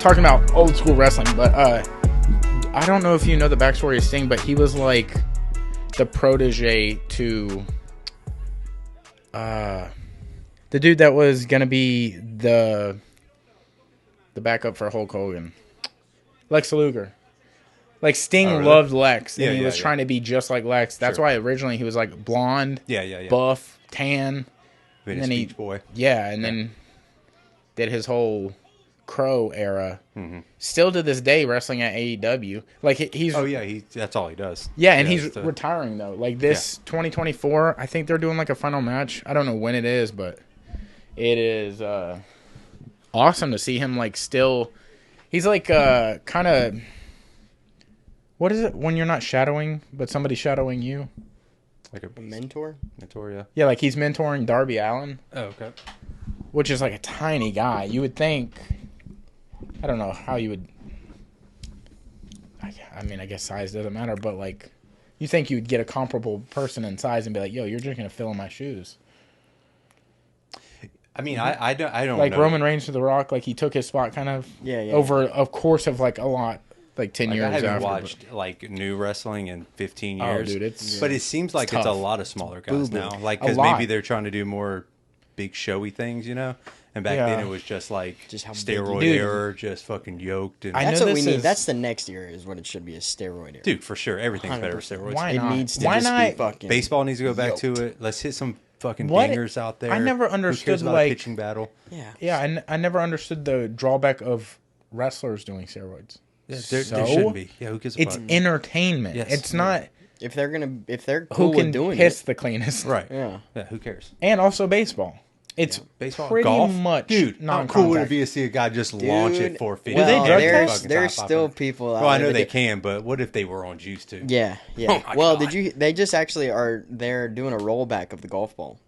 talking about old school wrestling, but I don't know if you know the backstory of Sting, but he was like the protege to the dude that was gonna be the backup for Hulk Hogan, Lex Luger. Like Sting loved Lex, and he was trying to be just like Lex. That's why originally he was like blonde, buff, tan, and then boy. Then did his whole Crow era. Mm-hmm. Still to this day wrestling at AEW. Like he's that's all he does. Yeah, and he's retiring though. Like this 2024, I think they're doing like a final match. I don't know when it is, but it is awesome to see him like still. He's like kind of. What is it when you're not shadowing, but somebody's shadowing you? Like a mentor? Mentor, yeah. Yeah, like he's mentoring Darby Allin. Oh, okay. Which is like a tiny guy. You would think... I don't know how you would... I mean, I guess size doesn't matter, but like... You think you would get a comparable person in size and be like, yo, you're just going to fill in my shoes. I mean, I don't like know. Roman Reigns to The Rock, like he took his spot kind of over a course of like a lot. Like 10 years after. I haven't watched like new wrestling in 15 years. Oh, dude, but it seems like it's a lot of smaller guys now. Like, because maybe they're trying to do more big showy things, you know? And back then it was just like steroid era, just fucking yoked. And that's what we need. That's the next era is what it should be, a steroid era. Dude, for sure. Everything's 100%. Better with steroids. Why not? It needs to be fucking baseball needs to go back to it. Let's hit some fucking dingers out there. I never understood like pitching battle. Yeah, I never understood the drawback of wrestlers doing steroids. Yeah, there shouldn't be. Yeah, who gives a fuck? It's entertainment. Yes. It's not. If they're who cool can with doing piss it. the cleanest, right? Yeah. Who cares? And also baseball. It's baseball, pretty golf? much dude. How non-contact. cool would it be to see a guy just launch it 450? Well, do they drug test? There's still people. Well, I know they can, but what if they were on juice too? Yeah. Oh well, they just actually are. They're doing a rollback of the golf ball.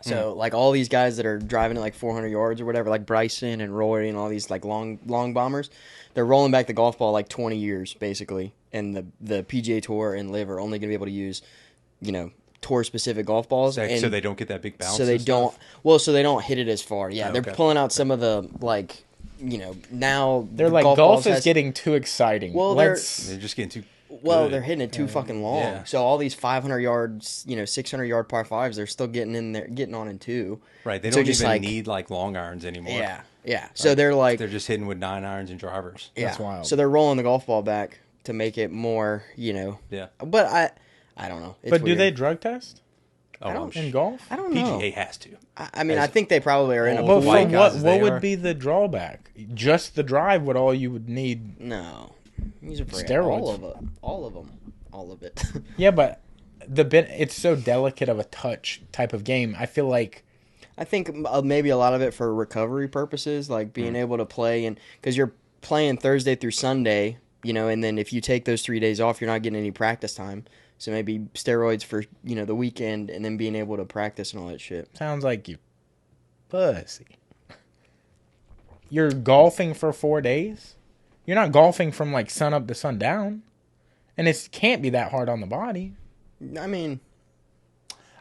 So, like, all these guys that are driving it, like, 400 yards or whatever, like Bryson and Rory and all these, like, long bombers, they're rolling back the golf ball, like, 20 years, basically. And the PGA Tour and LIV are only going to be able to use, you know, tour-specific golf balls. So they don't get that big bounce so they don't hit it as far. Yeah, okay. They're pulling out some of the, like, you know, now... They're like, golf is getting too exciting. Well, they're just getting too... Well, they're hitting it too fucking long. Yeah. So all these 500 yards, 600 yard par fives, they're still getting in there, getting on in two. Right. They don't even need like long irons anymore. Yeah. So they're like they're just hitting with 9 irons and drivers. Yeah. That's wild. So they're rolling the golf ball back to make it more, Yeah. But I don't know. But do they drug test? In golf? I don't know. PGA has to. I mean, I think they probably are in a pool. But what would be the drawback? Just the drive would all you would need. No. These are steroids. All of it. Yeah, but it's so delicate of a touch type of game. I feel like... I think maybe a lot of it for recovery purposes, like being able to play, and because you're playing Thursday through Sunday, and then if you take those 3 days off, you're not getting any practice time. So maybe steroids for, the weekend, and then being able to practice and all that shit. Sounds like you pussy. You're golfing for 4 days? You're not golfing from, like, sun up to sundown. And it can't be that hard on the body. I mean...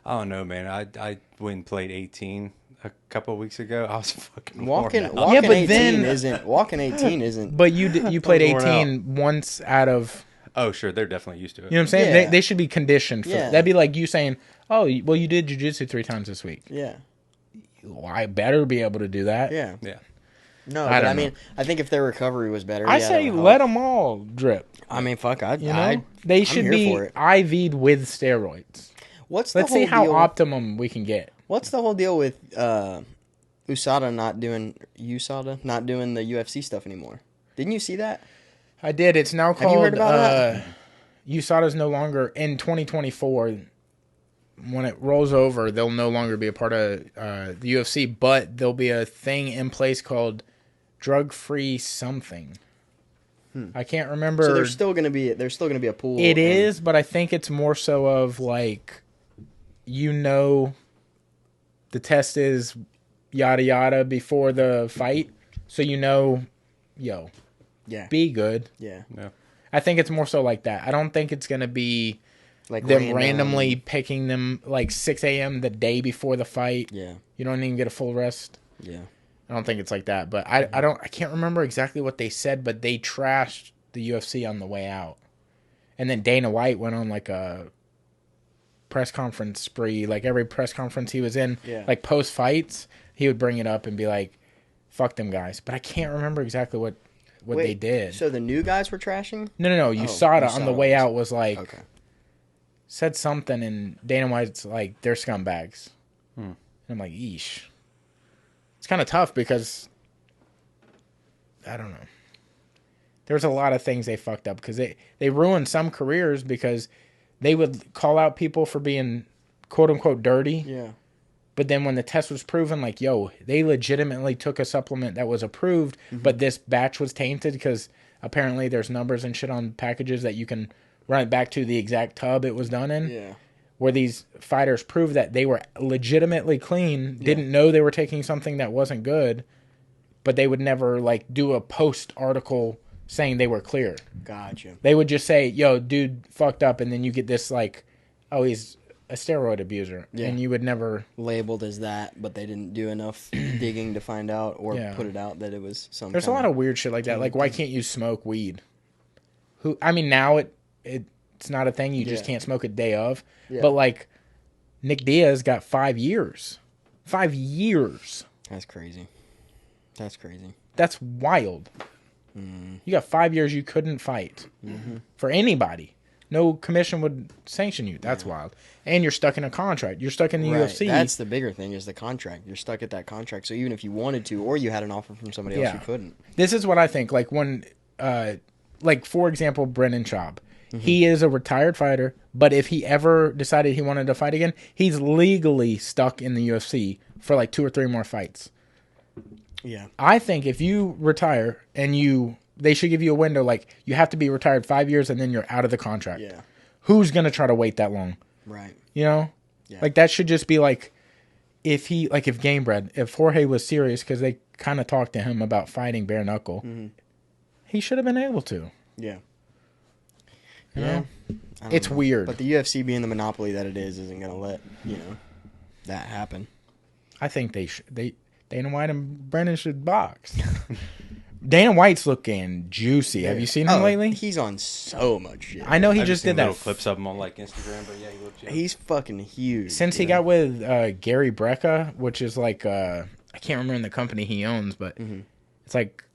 I don't know, man. I went and played 18 a couple of weeks ago. I was fucking walking 18 isn't... But you played 18 once out of... Oh, sure. They're definitely used to it. You know what I'm saying? Yeah. They should be conditioned for that. That'd be like you saying, oh, well, you did jiu-jitsu 3 times this week. Yeah. Well, I better be able to do that. Yeah. Yeah. No, I mean, I think if their recovery was better... I say let them all drip. I mean, fuck, they should be IV'd with steroids. Let's see how optimum we can get. What's the whole deal with USADA not doing the UFC stuff anymore? Didn't you see that? I did. It's now called... Have you heard about that? USADA's no longer... In 2024, when it rolls over, they'll no longer be a part of the UFC, but there'll be a thing in place called drug-free something. I can't remember. So there's still going to be a pool. It is, but I think it's more so of like, the test is yada yada before the fight, so be good. Yeah. I think it's more so like that. I don't think it's going to be like them randomly picking them like 6 a.m. the day before the fight. Yeah. You don't even get a full rest. Yeah. I don't think it's like that. But I can't remember exactly what they said, but they trashed the UFC on the way out. And then Dana White went on like a press conference spree. Like every press conference he was in, like post fights, he would bring it up and be like, fuck them guys. But I can't remember exactly what they did. So the new guys were trashing? No. USADA on the way out was like, said something, and Dana White's like, they're scumbags. And I'm like, yeesh. It's kind of tough because, I don't know. There's a lot of things they fucked up because they ruined some careers because they would call out people for being quote unquote dirty. Yeah. But then when the test was proven, like, yo, they legitimately took a supplement that was approved, but this batch was tainted because apparently there's numbers and shit on packages that you can run it back to the exact tub it was done in. Yeah. Where these fighters proved that they were legitimately clean, didn't know they were taking something that wasn't good, but they would never, like, do a post article saying they were clear. Gotcha. They would just say, yo, dude fucked up, and then you get this, like, oh, he's a steroid abuser. Yeah. And you would never... labeled as that, but they didn't do enough digging to find out or put it out that it was some There's a lot of weird shit like that. Like, why can't you smoke weed? I mean, now it's not a thing. You just can't smoke it day of. Yeah. But, like, Nick Diaz got 5 years. 5 years. That's crazy. That's wild. You got 5 years you couldn't fight for anybody. No commission would sanction you. That's wild. And you're stuck in a contract. You're stuck in the UFC. That's the bigger thing is the contract. You're stuck at that contract. So even if you wanted to or you had an offer from somebody else, you couldn't. This is what I think. Like when, like for example, Brennan Schaub. He is a retired fighter, but if he ever decided he wanted to fight again, he's legally stuck in the UFC for like 2 or 3 more fights. Yeah. I think if you retire and they should give you a window, like you have to be retired 5 years and then you're out of the contract. Yeah. Who's going to try to wait that long? Right. You know? Yeah. Like that should just be like, if Jorge was serious, because they kind of talked to him about fighting bare knuckle, he should have been able to. Yeah. You know? It's weird. But the UFC being the monopoly that it is isn't going to let, that happen. I think Dana White and Brennan should box. Dana White's looking juicy. Have you seen him lately? He's on so much shit. I know he just did that. Little clips of him on like Instagram, but yeah, he looks. He's fucking huge. Since he got with Gary Brecka, which is like I can't remember the company he owns, but it's like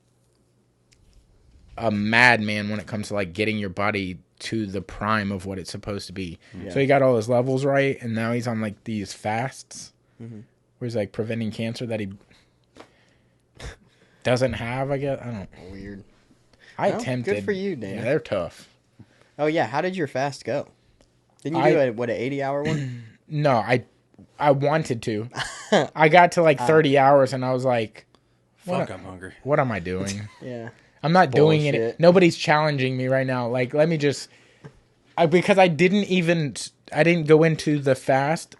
a madman when it comes to like getting your body to the prime of what it's supposed to be. Yeah. So he got all his levels right, and now he's on like these fasts where he's like preventing cancer that he doesn't have, I guess. I don't know. Weird. I attempted. Good for you, Dan. Yeah, they're tough. Oh, yeah. How did your fast go? Didn't you do an 80-hour one? No, I wanted to. I got to like 30 hours, and I was like, fuck, I'm hungry. What am I doing? Yeah. I'm not doing it. Nobody's challenging me right now. Like, let me just... because I didn't go into the fast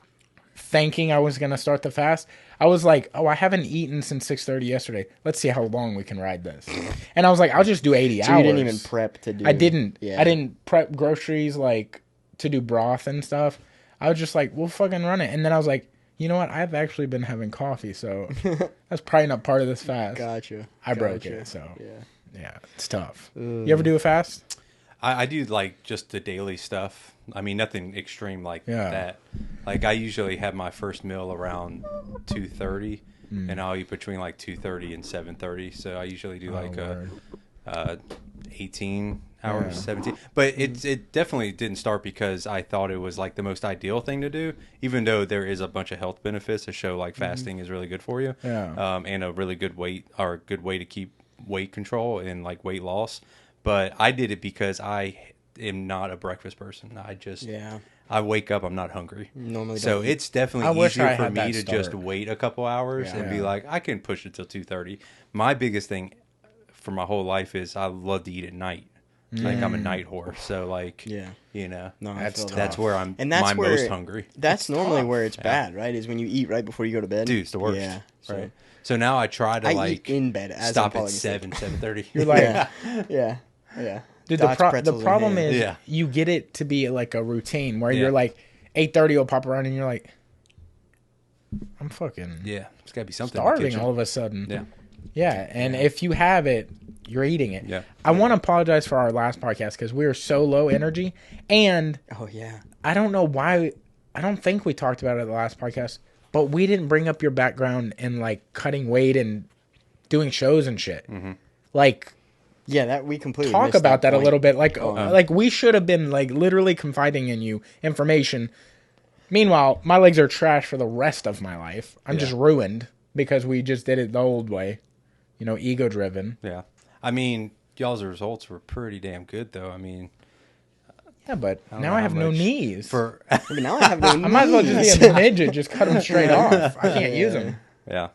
thinking I was going to start the fast. I was like, I haven't eaten since 6:30 yesterday. Let's see how long we can ride this. And I was like, I'll just do 80 hours. So you didn't even prep to do... I didn't. Yeah. I didn't prep groceries, like, to do broth and stuff. I was just like, we'll fucking run it. And then I was like, you know what? I've actually been having coffee, so that's probably not part of this fast. Gotcha. I broke it, so... Yeah, it's tough. You ever do a fast? I do like just the daily stuff. I mean, nothing extreme like that. Like I usually have my first meal around 2:30, and I'll eat between like 2:30 and 7:30. So I usually do 18 hours, 17. But it definitely didn't start because I thought it was like the most ideal thing to do, even though there is a bunch of health benefits to show like fasting is really good for you, and a really good way to keep weight control and like weight loss. But I did it because I am not a breakfast person. I wake up, I'm not hungry. Normally so it's definitely easier for me to just wait a couple hours and be like, I can push it till 2:30. My biggest thing for my whole life is I love to eat at night. Like I'm a night horse, so like that's where I'm most hungry. That's normally where it's bad, right? Is when you eat right before you go to bed. Dude, it's the worst. Yeah, right. So now I try to eat in bed as stop at 7:30. You're like, yeah. Dude, the problem is you get it to be like a routine where you're like 8:30 will pop around and you're like, I'm fucking It's got to be something starving all of a sudden. Yeah, and if you have it, you're eating it. Yeah. I want to apologize for our last podcast because we were so low energy, and I don't know why. I don't think we talked about it at the last podcast, but we didn't bring up your background in like cutting weight and doing shows and shit. Like, that we completely talk missed about that a point. little bit. Like we should have been like literally confiding in you information. Meanwhile, my legs are trash for the rest of my life. I'm just ruined because we just did it the old way, ego driven. Yeah, I mean, y'all's results were pretty damn good, though. I mean, yeah, but now I have no knees. Now I have no knees. I might as well just be a midget, just cut them straight off. I can't use them. Yeah,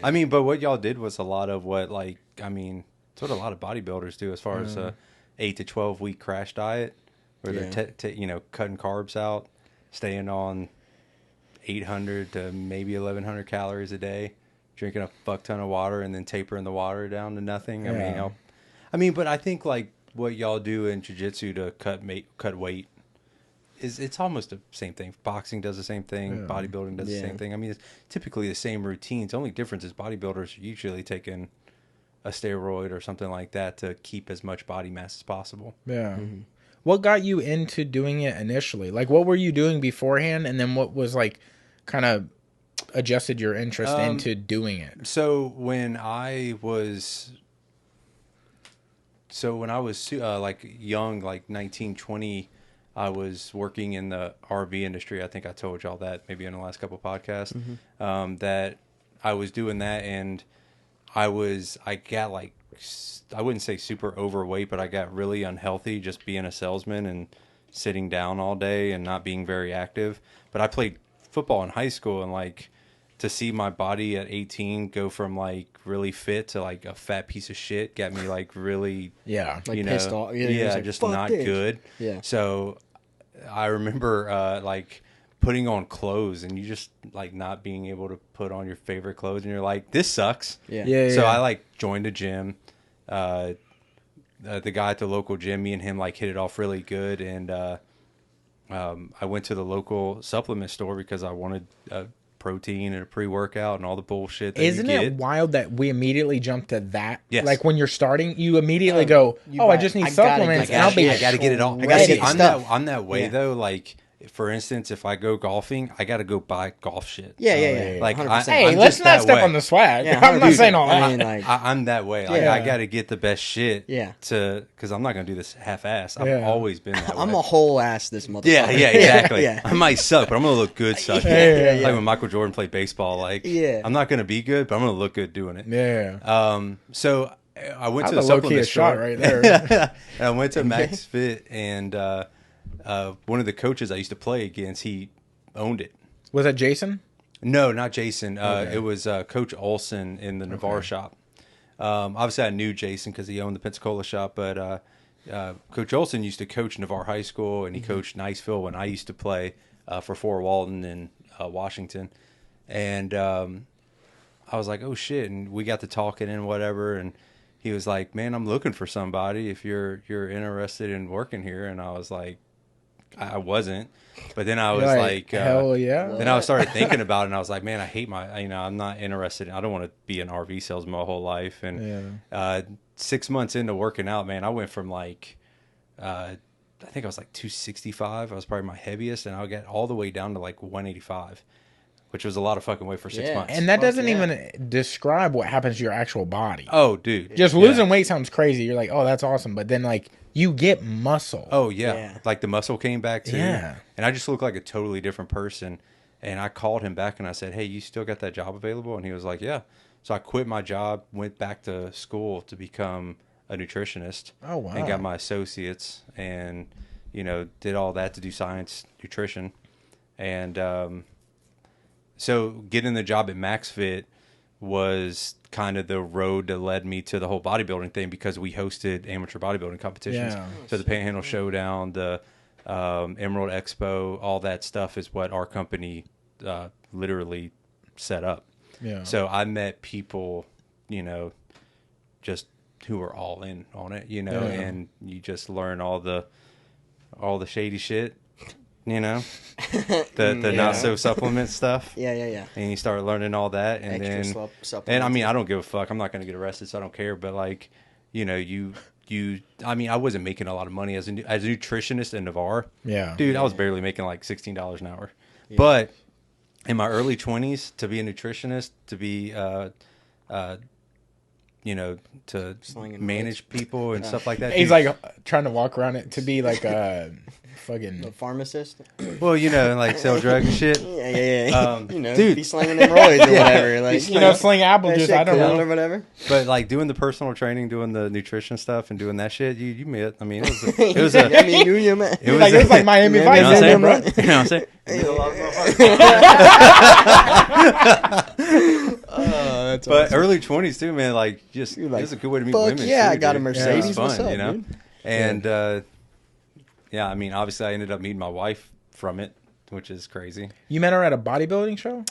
I mean, but what y'all did was a lot of what, like, I mean, it's what a lot of bodybuilders do as far as a 8 to 12 week crash diet, where they're cutting carbs out, staying on 800 to maybe 1,100 calories a day, drinking a fuck ton of water, and then tapering the water down to nothing. I mean, but I think like what y'all do in jiu-jitsu to cut weight it's almost the same thing. Boxing does the same thing. Bodybuilding does the same thing. I mean, it's typically the same routines. The only difference is bodybuilders are usually taking a steroid or something like that to keep as much body mass as possible. Yeah. What got you into doing it initially? Like, what were you doing beforehand, and then what was like kind of adjusted your interest into doing it? So when I was like young, like 19, 20, I was working in the RV industry. I think I told y'all that maybe in the last couple of podcasts, that I was doing that, and I got like, I wouldn't say super overweight, but I got really unhealthy just being a salesman and sitting down all day and not being very active. But I played football in high school, and like to see my body at 18 go from like really fit to like a fat piece of shit got me like really, pissed off. Just not good. Yeah. So I remember like putting on clothes, and you just like not being able to put on your favorite clothes, and you're like, this sucks. So I like joined a gym. The guy at the local gym, me and him like hit it off really good, and I went to the local supplement store because I wanted protein and a pre-workout and all the bullshit that Isn't you get. it wild that we immediately jump to that? Yes. Like when you're starting, you immediately go, I just need supplements. I gotta get it all. I'm that way though. Like, for instance, if I go golfing, I got to go buy golf shit. Yeah. Like, hey, let's not step on the swag. Yeah, I'm not saying all that. I mean, like, I'm that way. Like, I got to get the best shit. Yeah. Because I'm not going to do this half-ass. I've always been that way. I'm a whole ass this motherfucker. Yeah, exactly. I might suck, but I'm going to look good sucking. Like when Michael Jordan played baseball, like, I'm not going to be good, but I'm going to look good doing it. Yeah. So I went to the supplement store. Shot right there. And I went to Max Fit, and one of the coaches I used to play against, he owned it. Was that Jason? No, not Jason. It was Coach Olson in the Navarre shop. Obviously, I knew Jason because he owned the Pensacola shop, but Coach Olson used to coach Navarre High School, and he coached Niceville when I used to play for Fort Walton in Washington. And I was like, oh, shit. And we got to talking and whatever, and he was like, man, I'm looking for somebody if you're interested in working here. And I was like, I wasn't, but then I was like hell yeah. Then I started thinking about it, and I was like, man, I hate I'm not interested. I don't want to be an RV salesman my whole life. And 6 months into working out, man, I went from like, I think I was like 265. I was probably my heaviest, and I got all the way down to like 185, which was a lot of fucking weight for 6 months. And that doesn't even describe what happens to your actual body. Oh, dude. Just losing weight sounds crazy. You're like, oh, that's awesome. But then like, you get muscle. Oh, yeah. Like the muscle came back too. Yeah. And I just looked like a totally different person. And I called him back and I said, hey, you still got that job available? And he was like, yeah. So I quit my job, went back to school to become a nutritionist. Oh, wow. And got my associates and, did all that to do science nutrition. And so getting the job at MaxFit was kind of the road that led me to the whole bodybuilding thing, because we hosted amateur bodybuilding competitions. So the Panhandle Showdown, the Emerald Expo, all that stuff is what our company literally set up. So I met people, just who were all in on it, and you just learn all the shady shit. you know, the not so supplement stuff. Yeah. And you start learning all that, and Extra then and I mean, I don't give a fuck. I'm not gonna get arrested, so I don't care. But like, you know, I mean, I wasn't making a lot of money as a nutritionist in Navarre. Yeah, dude, I was barely making like $16 an hour. Yeah. But in my early 20s, to be a nutritionist, to be you know, to manage people and stuff like that. He's like trying to walk around it to be like a fucking pharmacist. Well, you know, like sell drugs and shit. Yeah. You know, dude, be slinging them roids or whatever. Like, you know, sling apple juice. I don't know or whatever. But like doing the personal training, doing the nutrition stuff, and doing that shit, you met. I mean, it was a. It was like Miami Vice. You know what I'm saying, bro? You know what I'm saying? But awesome. Early 20s too, man. Like, just it was a good way to meet women. Yeah, too, I got dude. a Mercedes. It was fun, What's up, you know. Dude? And yeah, I mean, obviously, I ended up meeting my wife from it, which is crazy. You met her at a bodybuilding show?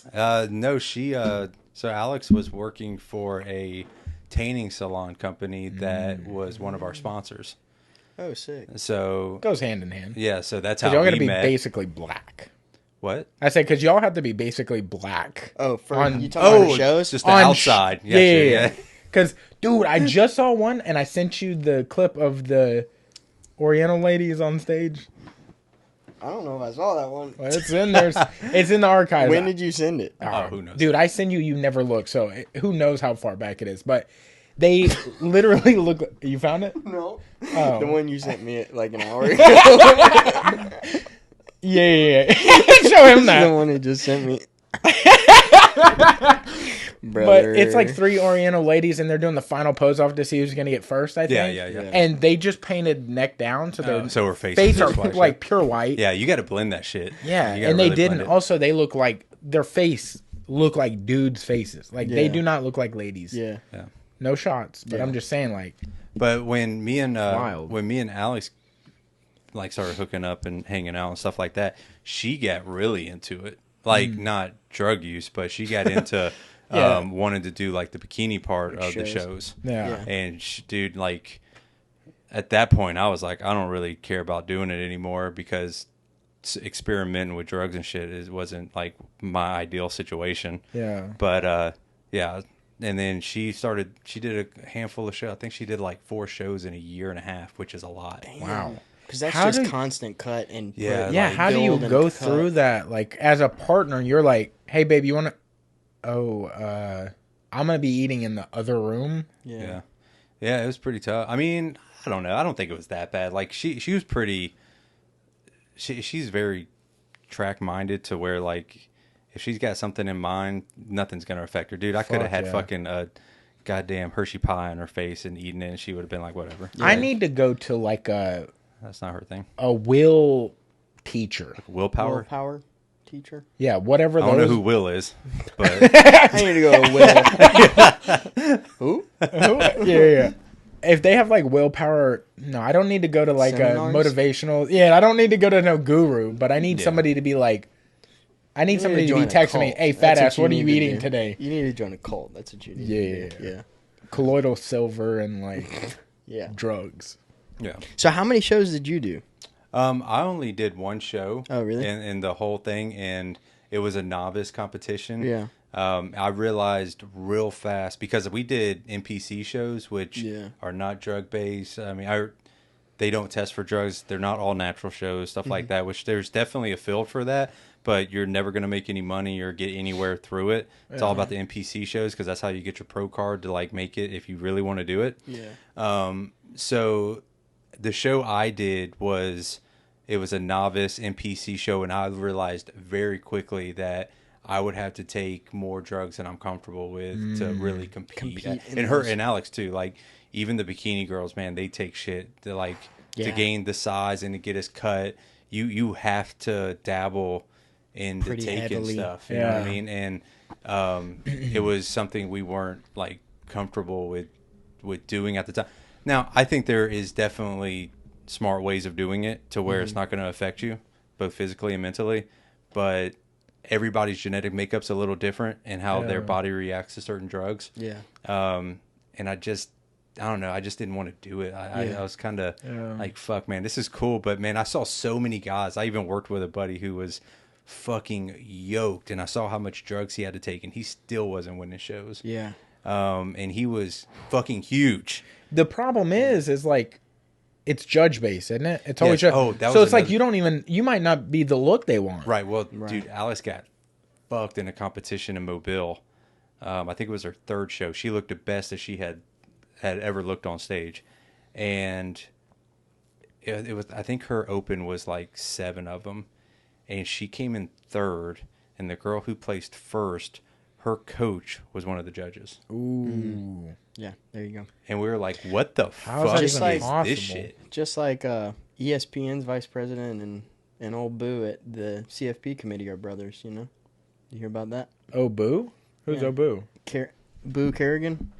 No, she. So Alex was working for a tanning salon company that was one of our sponsors. Oh, sick. So goes hand in hand. Yeah, so that's how y'all we gotta be met. Basically black. What? I said because y'all have to be basically black. Oh, you talking about shows? Just the outside. Yeah. Because, dude, I just saw one, and I sent you the clip of the Oriental ladies on stage. I don't know if I saw that one. Well, it's in there. It's in the archives. When did you send it? Oh, who knows? Dude, I send you. You never look, so who knows how far back it is? But they literally look. You found it? No. Oh. The one you sent me like an hour ago. Yeah. Show him that. The one he just sent me. But it's like 3 Oriental ladies, and they're doing the final pose off to see who's going to get first, I think. Yeah. And they just painted neck down, so her face are like pure white. Yeah, you got to blend that shit. Yeah, and they didn't. Also, they look like their face look like dudes' faces. Like they do not look like ladies. Yeah. No shots, but I'm just saying, like. But when me and Alex like started hooking up and hanging out and stuff like that, she got really into it. Like not drug use, but she got into wanted to do like the bikini part of the shows. Yeah. And dude, like at that point, I was like, I don't really care about doing it anymore because experimenting with drugs and shit wasn't like my ideal situation. Yeah. But yeah. And then she did a handful of shows. I think she did like 4 shows in a year and a half, which is a lot. Damn. Wow. Because that's constant cut and how do you go through that? Like as a partner, you're like, hey babe, you want to? I'm gonna be eating in the other room. Yeah. It was pretty tough. I mean, I don't know. I don't think it was that bad. Like she was pretty. She's very track minded to where like if she's got something in mind, nothing's gonna affect her, dude. I could have had fucking a goddamn Hershey pie on her face and eaten it, and she would have been like, whatever. Yeah. I need to go to like a. That's not her thing. A will teacher. Like willpower teacher. Yeah, whatever. I don't know who Will is, but I need to go to Will. Who? Yeah. If they have like willpower, no, I don't need to go to like seminars? A motivational. Yeah, I don't need to go to no guru, but I need somebody to be like. I need somebody to be texting me, "Hey, fat ass, what are you eating today?" You need to join a cult. That's what you need. Yeah. Colloidal silver and like drugs. Yeah. So how many shows did you do? I only did 1 show. Oh, really? In the whole thing, and it was a novice competition. Yeah. I realized real fast because we did NPC shows, which are not drug based. I mean, they don't test for drugs. They're not all natural shows, stuff like that. Which there's definitely a field for that, but you're never going to make any money or get anywhere through it. It's all about the NPC shows because that's how you get your pro card to like make it if you really want to do it. Yeah. So the show I did was a novice NPC show, and I realized very quickly that I would have to take more drugs than I'm comfortable with to really compete. And her and Alex too. Like even the bikini girls, man, they take shit to to gain the size and to get us cut. You have to dabble in the taking stuff. You know what I mean? And it was something we weren't like comfortable with doing at the time. Now, I think there is definitely smart ways of doing it to where it's not going to affect you, both physically and mentally. But everybody's genetic makeup's a little different and how their body reacts to certain drugs. Yeah. And I don't know. I just didn't want to do it. I was kind of like, fuck, man, this is cool. But, man, I saw so many guys. I even worked with a buddy who was fucking yoked, and I saw how much drugs he had to take, and he still wasn't winning shows. Yeah. And he was fucking huge. The problem is like, it's judge based, isn't it? It's always Yes. so it's like you might not be the look they want. Right. Well, dude, Alice got fucked in a competition in Mobile. I think it was her third show. She looked the best that she had ever looked on stage, and it was. I think her open was like 7 of them, and she came in third. And the girl who placed first, her coach was one of the judges. Ooh. Yeah, there you go. And we were like, "What the How fuck is is that even possible? this shit?" Just like ESPN's vice president and old Boo at the CFP committee are brothers, you know? You hear about that? Oh, Boo? Who's Boo? Boo Kerrigan,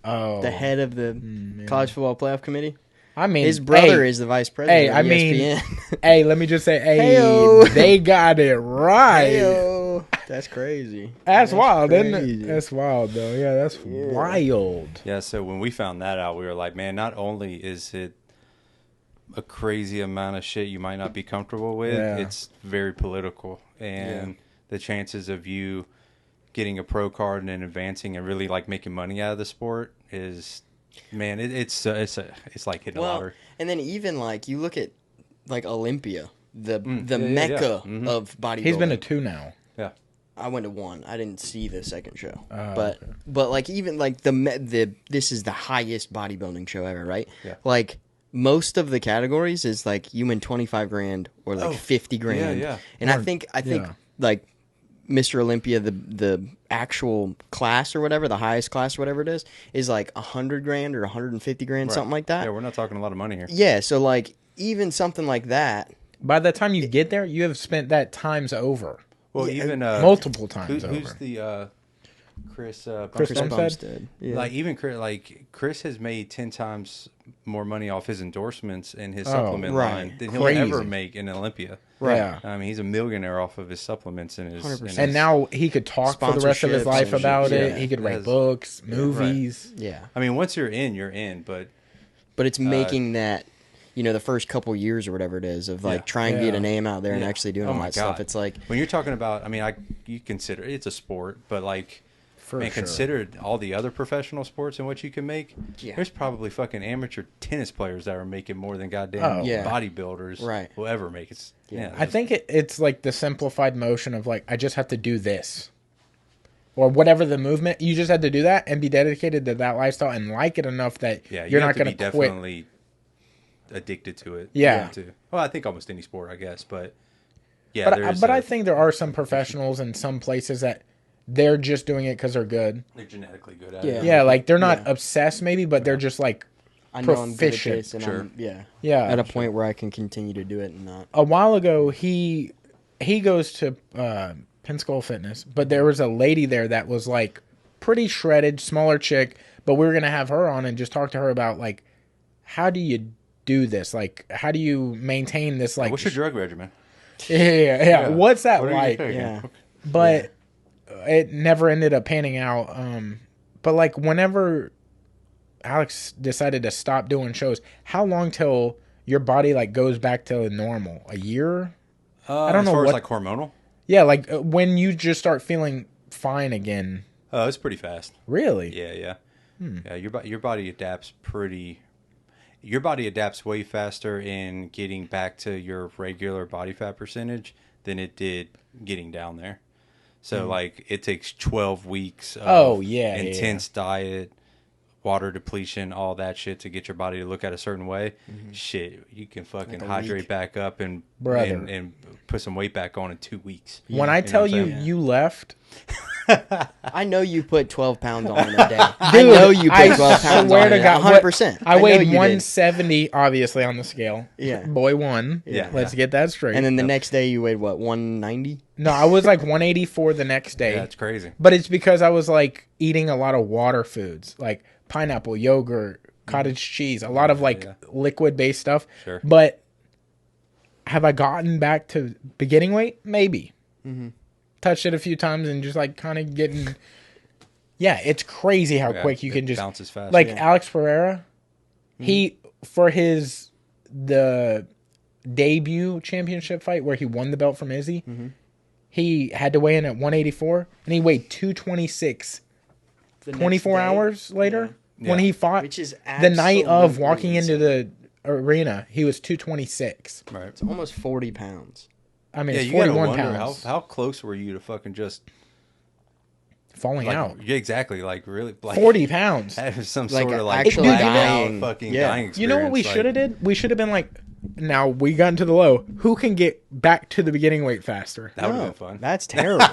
Oh. the head of the college football playoff committee. I mean, His brother is the vice president Hey, I of mean, ESPN. hey, let me just say, hey, Heyo. they got it right. Heyo. That's crazy. That's wild, crazy. isn't it? That's wild, though. Yeah, that's wild. Yeah, so when we found that out, we were like, man, not only is it a crazy amount of shit you might not be comfortable with, it's very political. And the chances of you getting a pro card and then advancing and really like making money out of the sport is, man, it's like hitting a lottery. And then even like you look at like Olympia, the mecca of bodybuilding. He's been to 2 now. Yeah. I went to 1. I didn't see the second show, okay. but like even like this is the highest bodybuilding show ever, right? Yeah. Like most of the categories is like you win 25 grand or like 50 grand. Yeah. And I think like Mr. Olympia, the actual class or whatever, the highest class, whatever it is like 100 grand or 150 grand, something like that. Yeah, we're not talking a lot of money here. Yeah, so like even something like that. By the time you get there, you have spent that times over. Well, even multiple times who's over. the Chris Bumstead? Yeah. Like even Chris has made 10 times more money off his endorsements and his supplement line than he'll ever make in Olympia. Right. Yeah. I mean, he's a millionaire off of his supplements and his. 100%. And now he could talk for the rest of his life about it. Yeah. He could write books, movies. Right. Yeah. I mean, once you're in, but it's making that, you know, the first couple years or whatever it is of like trying to get a name out there and actually doing all that stuff. It's like when you're talking about, I mean, you consider it's a sport, but like, consider all the other professional sports and what you can make. Yeah. There's probably fucking amateur tennis players that are making more than goddamn bodybuilders will ever make. It's I think it's like the simplified motion of like I just have to do this. Or whatever the movement, you just have to do that and be dedicated to that lifestyle and like it enough that you're not going to quit. Definitely addicted to it. Yeah. Well, I think almost any sport, I guess, but but I think there are some professionals in some places that they're just doing it because they're good. They're genetically good at it. Yeah, like they're not obsessed maybe, but they're just like I know proficient. I'm good at this and I'm at a point where I can continue to do it and not. A while ago, he goes to Pensacola Fitness, but there was a lady there that was like pretty shredded, smaller chick, but we were going to have her on and just talk to her about like, how do you do this? Like, how do you maintain this? Like, what's your drug regimen? Yeah. What's that like? Yeah. But it never ended up panning out. But like whenever Alex decided to stop doing shows, how long till your body like goes back to normal? A year? I don't know. As far as like hormonal? Yeah, like when you just start feeling fine again. Oh, it's pretty fast. Really? Yeah. Yeah, your body adapts Your body adapts way faster in getting back to your regular body fat percentage than it did getting down there. So like it takes 12 weeks of intense diet, water depletion, all that shit to get your body to look at a certain way. Shit, you can fucking hydrate back up and put some weight back on in 2 weeks. When I tell you left, I know you put 12 pounds on in a day. Dude, I know you put 12 pounds on it. 100%. I weighed 170 obviously on the scale. Yeah. Boy won. Yeah. Let's get that straight. And then the next day you weighed what, 190? No, I was like 184 the next day. Yeah, that's crazy. But it's because I was like eating a lot of water foods, like pineapple, yogurt, cottage cheese, a lot of like liquid based stuff. Sure. But have I gotten back to beginning weight? Maybe. Touched it a few times and just like kind of getting Yeah, it's crazy how quick you can just bounces fast. Like Alex Pereira, he for the debut championship fight where he won the belt from Izzy, he had to weigh in at 184 and he weighed 226 24 hours later when he fought. Which is the night of walking insane. into the arena, he was 226. Right. It's almost 40 pounds. I mean, Yeah, it's you gotta 41 wonder pounds. how close were you to fucking just falling out. Yeah, exactly. Like really, like 40 pounds. Have some Like sort of an like actual dying, dying- fucking yeah. dying experience. You know what we like- should have did? We should have been like, now we got into the low. Who can get back to the beginning weight faster? That would have been fun. That's terrible.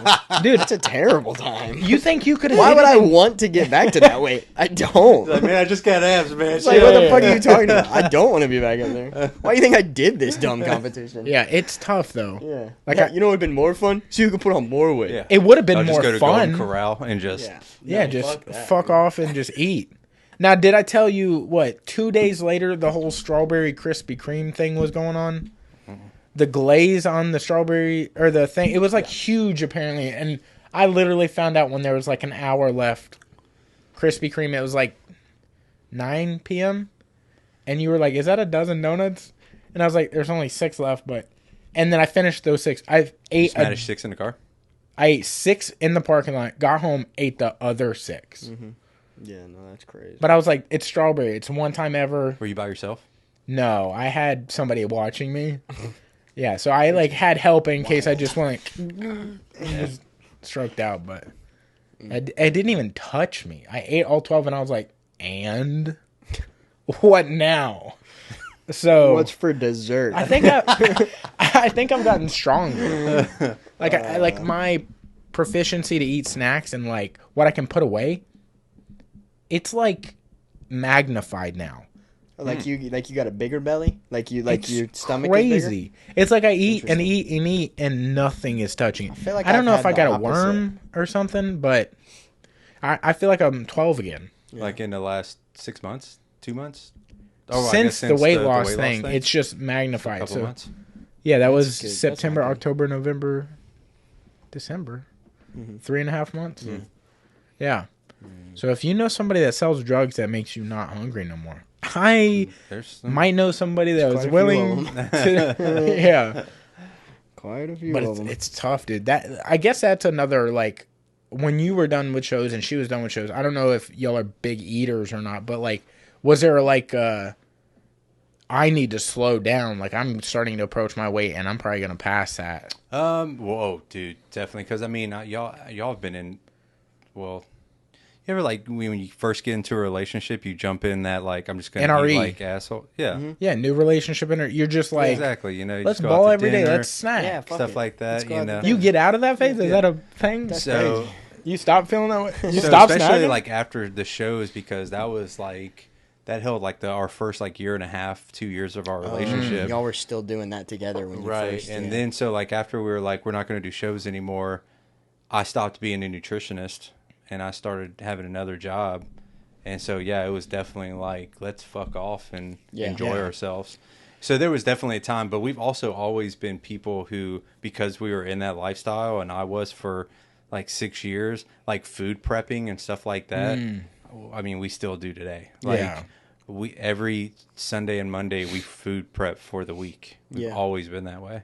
Dude, That's a terrible time. you think you could have Why would I want to get back to that weight? I don't. Like, man, I just got abs, man. It's like, what the fuck are you talking about? I don't want to be back up there. Why do you think I did this dumb competition? Yeah, it's tough though. Yeah. Like, Like, you know what would have been more fun? So you could put on more weight. Yeah. It would have been I'll more just go to fun. Golden Corral and just Yeah, No, just that, fuck dude. off and just eat. Now, did I tell you what? 2 days later, the whole strawberry Krispy Kreme thing was going on. The glaze on the strawberry or the thing, it was like huge apparently, and I literally found out when there was like an hour left. Krispy Kreme, it was like 9 p.m. and you were like, "Is that a dozen donuts?" And I was like, "There's only 6 left," and then I finished those 6. I ate managed 6 in the car. I ate 6 in the parking lot. Got home, ate the other 6. Yeah, no, that's crazy. But I was like, it's strawberry. It's one time ever. Were you by yourself? No, I had somebody watching me. Yeah, so I like had help in case I just went and just stroked out. But it didn't even touch me. I ate all 12 and I was like, and what now? So What's for dessert? I think I think I've gotten stronger. Like I like my proficiency to eat snacks and like what I can put away. It's like magnified now. Like you got a bigger belly? Like It's your stomach crazy. is bigger? It's like I eat and eat and eat and nothing is touching. feel like I don't I've know if had I got the a worm or something, but I feel like I'm 12 again. Like in the last 6 months, 2 months? Oh, I Since guess the weight the loss weight thing, loss it's just magnified. couple So months. yeah, that was good. That's September, not good. October, November, December. 3.5 months. Yeah. So if you know somebody that sells drugs that makes you not hungry no more, I There's some, might know somebody that was quite a few willing of to. Yeah. Quite a few But of them. it's tough, dude. That I guess that's another like when you were done with shows and she was done with shows. I don't know if y'all are big eaters or not, but like, was there like I need to slow down? Like I'm starting to approach my weight, and I'm probably gonna pass that. whoa, dude, definitely. Because I mean, y'all have been in. Well, you ever like when you first get into a relationship, you jump in that like I'm just gonna NRE. eat like asshole. Yeah, Yeah, new relationship, and you're just like, exactly. You know, you let's just go out ball to every day. dinner, Let's snack. Yeah, fuck stuff it. like Let's that. go You out to know, dinner. You get out of that phase? Is that a thing? so. You stop feeling that way? You So stop especially snacking? like after the shows, because that was like that held like our first like year and a half, 2 years of our relationship. Y'all were still doing that together when you Right. first. And yeah. then so like after we were like we're not going to do shows anymore, I stopped being a nutritionist and I started having another job. And so yeah, it was definitely like let's fuck off and enjoy ourselves. So there was definitely a time, but we've also always been people who, because we were in that lifestyle and I was for like 6 years, like food prepping and stuff like that. I mean, we still do today. Like Yeah. we every Sunday and Monday we food prep for the week. We've Yeah. always been that way.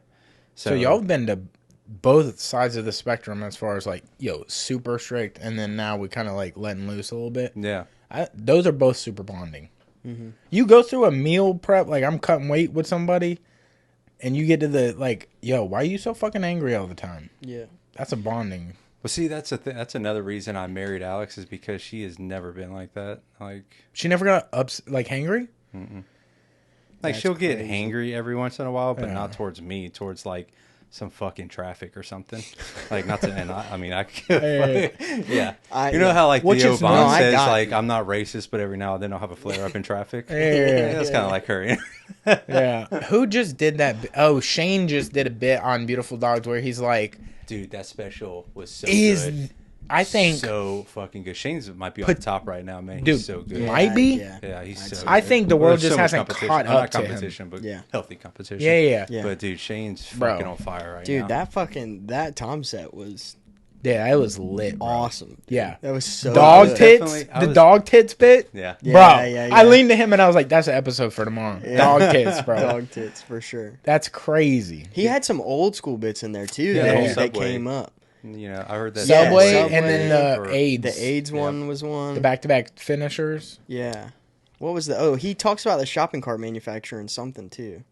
So y'all have been to both sides of the spectrum as far as like, super strict, and then now we kind of like letting loose a little bit. Yeah. Those are both super bonding. You go through a meal prep, like I'm cutting weight with somebody, and you get to the like, why are you so fucking angry all the time? Yeah. That's a bonding. Well, see, that's that's another reason I married Alex, is because she has never been like that. Like She never got hangry? Like she'll get crazy. hangry every once in a while, but Yeah. not towards me. Towards like some fucking traffic or something. Like not to. And I mean, I. Yeah. You know how like Which Theo is- Bond No, I says got like you. I'm not racist, but every now and then I'll have a flare up in traffic. Yeah. That's kind of like her. Yeah. Who just did that? Oh, Shane just did a bit on Beautiful Dogs where he's like, Dude, that special was so is good. I think So fucking good. Shane's might be on the top right now, man. Dude, He's so good. might be? Yeah, he's so I good. think the Well, world there's just so much hasn't competition. caught Not up to him. competition, but Yeah. healthy competition. Yeah. Yeah. But dude, Shane's Bro. fucking on fire right Dude, now. that Tom set was Yeah, it was lit, bro. Awesome. Yeah. That was so Dog good. tits? Dog tits bit? Yeah. Bro, Yeah. I leaned to him and I was like, that's an episode for tomorrow. Yeah. Dog tits, bro. Dog tits, for sure. That's crazy. He had some old school bits in there, too, Yeah. that came up. You know, I heard that. Subway, Subway and then the AIDS. The AIDS one was one. The back-to-back finishers. Yeah. What was the... Oh, he talks about the shopping cart manufacturer and something, too.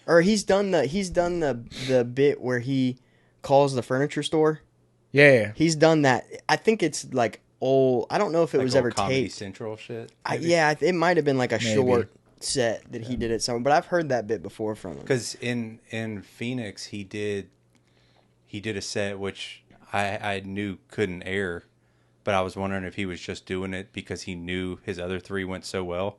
Or he's done the bit where he calls the furniture store. Yeah. He's done that. I think it's like old. I don't know if it was ever Comedy taped. Central shit. It might have been like a Maybe. short set that he did it somewhere. But I've heard that bit before from him. Because in Phoenix, he did a set which I knew couldn't air, but I was wondering if he was just doing it because he knew his other three went so well.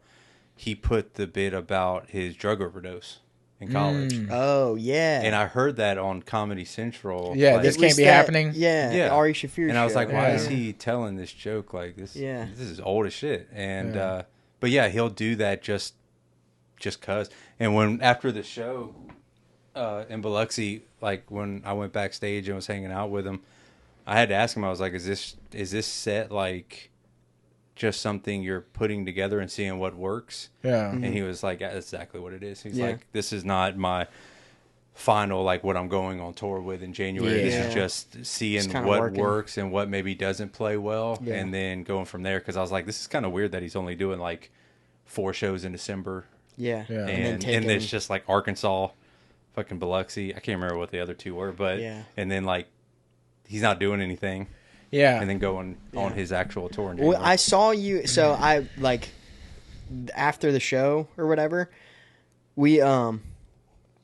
He put the bit about his drug overdose in college. Oh, yeah. And I heard that on Comedy Central. Yeah, like, this can't be happening. Yeah, Ari Shaffir and I was show. like, why is he telling this joke like this? Yeah. This is old as shit. And but yeah, he'll do that just cause. And when after the show in Biloxi, like when I went backstage and was hanging out with him, I had to ask him. I was like, is this set like just something you're putting together and seeing what works? Yeah. And he was like, that's exactly what it is. He's like, this is not my final, like what I'm going on tour with in January. This is just seeing what works and what maybe doesn't play well, and then going from there. Because I was like, this is kind of weird that he's only doing like 4 shows in December. Yeah. And it's just like Arkansas, fucking Biloxi. I can't remember what the other 2 were, but and then like he's not doing anything. Yeah. And then going on his actual tour in January. Well, I saw you. So I like after the show or whatever, we had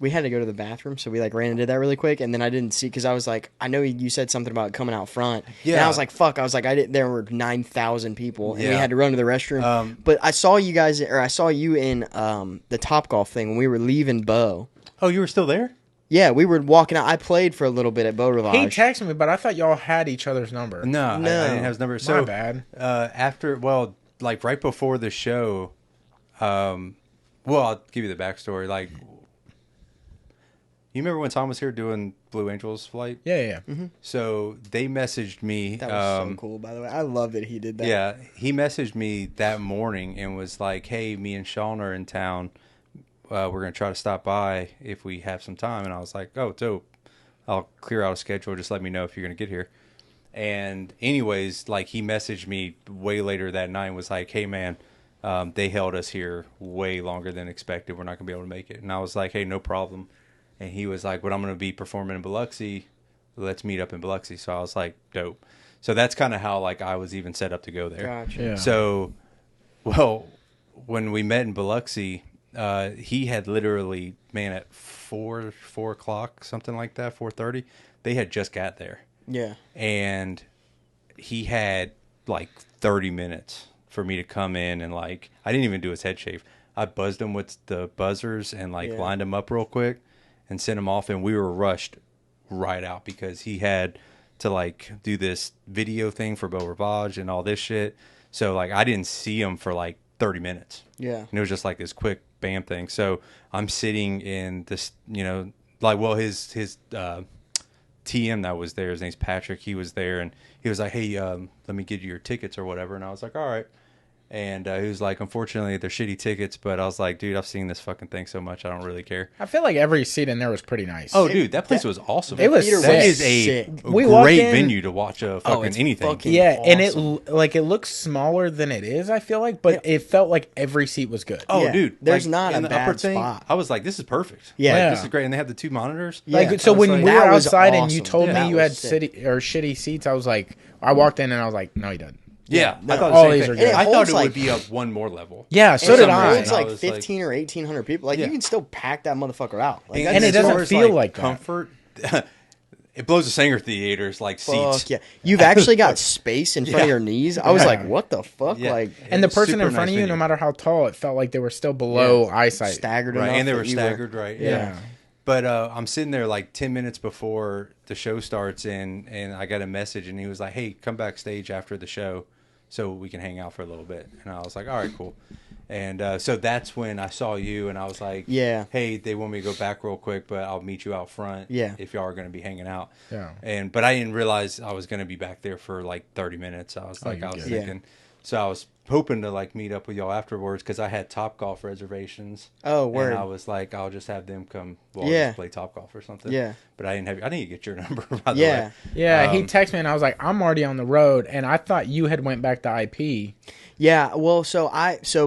to go to the bathroom, so we like ran and did that really quick, and then I didn't see because I was like, I know you said something about coming out front. Yeah. And I was like, fuck. I was like, there were 9,000 people, and we had to run to the restroom. But I saw you guys, or I saw you in the Topgolf thing when we were leaving Bo. Oh, you were still there? Yeah, we were walking out. I played for a little bit at Beau Rivage. He texted me, but I thought y'all had each other's number. No, I didn't have his number. So my bad. Like right before the show, well, I'll give you the backstory. Like, you remember when Tom was here doing Blue Angels flight? Yeah. Mm-hmm. So they messaged me. That was so cool, by the way. I love that he did that. Yeah, he messaged me that morning and was like, "Hey, me and Sean are in town. We're going to try to stop by if we have some time." And I was like, "Oh, dope. I'll clear out a schedule. Just let me know if you're going to get here." And anyways, like he messaged me way later that night and was like, "Hey, man, they held us here way longer than expected. We're not going to be able to make it." And I was like, "Hey, no problem." And he was like, "But I'm going to be performing in Biloxi. Let's meet up in Biloxi." So I was like, "Dope." So that's kind of how like I was even set up to go there. Gotcha. Yeah. So, well, when we met in Biloxi, he had literally, man, at 4 o'clock, something like that, 4:30, they had just got there. Yeah. And he had like 30 minutes for me to come in and like, I didn't even do his head shave. I buzzed him with the buzzers and like lined him up real quick and sent him off. And we were rushed right out because he had to like do this video thing for Beau Rivage and all this shit. So like, I didn't see him for like 30 minutes. Yeah. And it was just like this quick bam thing. So I'm sitting in this, you know, like, well, his TM that was there, his name's Patrick. He was there and he was like, "Hey, let me get you your tickets or whatever." And I was like, "All right." And he was like, "Unfortunately, they're shitty tickets," but I was like, "Dude, I've seen this fucking thing so much, I don't really care." I feel like every seat in there was pretty nice. Oh, dude, that place was awesome. It was Theater sick. It is sick. a We walked great in- venue to watch a fucking it's anything. fucking Yeah, and it awesome. looks smaller than it is, I feel like, but it felt like every seat was good. Oh, Yeah, dude, there's like, not in a the upper bad thing, spot. I was like, "This is perfect." Yeah. Like, Yeah. this is great, and they have the 2 monitors. Yeah. Like, so I was when like- we were That was outside and you awesome. told That me you was had sick. shitty seats, I was like, I walked in and I was like, no, he doesn't. Yeah, I thought all the same these thing. are good. I thought holds, it like- would be up one more level. Yeah, so And did it I. holds I like was like- 15 or 1,800 people. Like, Yeah. you can still pack that motherfucker out. Like, And it as doesn't far as, feel like that. comfort. It blows the Sanger theaters like seats. fuck yeah. You've actually got space in front of your knees. I was like, what the fuck? Yeah. Like, And the It's person super in front nice of you, no venue. matter how tall, it felt like they were still below eyesight. staggered Right, enough. and they that were you staggered, right? Yeah. But I'm sitting there like 10 minutes before the show starts, and I got a message, and he was like, "Hey, come backstage after the show so we can hang out for a little bit. And I was like, all right, cool. And so that's when I saw you, and I was like, yeah, hey, they want me to go back real quick, but I'll meet you out front if y'all are going to be hanging out. Yeah. But I didn't realize I was going to be back there for like 30 minutes. I was thinking, so I was hoping to like meet up with y'all afterwards because I had Topgolf reservations. Oh, word. And I was like, I'll just have them come just play Topgolf or something. Yeah. But I didn't get your number, by the way. Yeah, he texted me and I was like, I'm already on the road, and I thought you had went back to IP. Yeah, well, so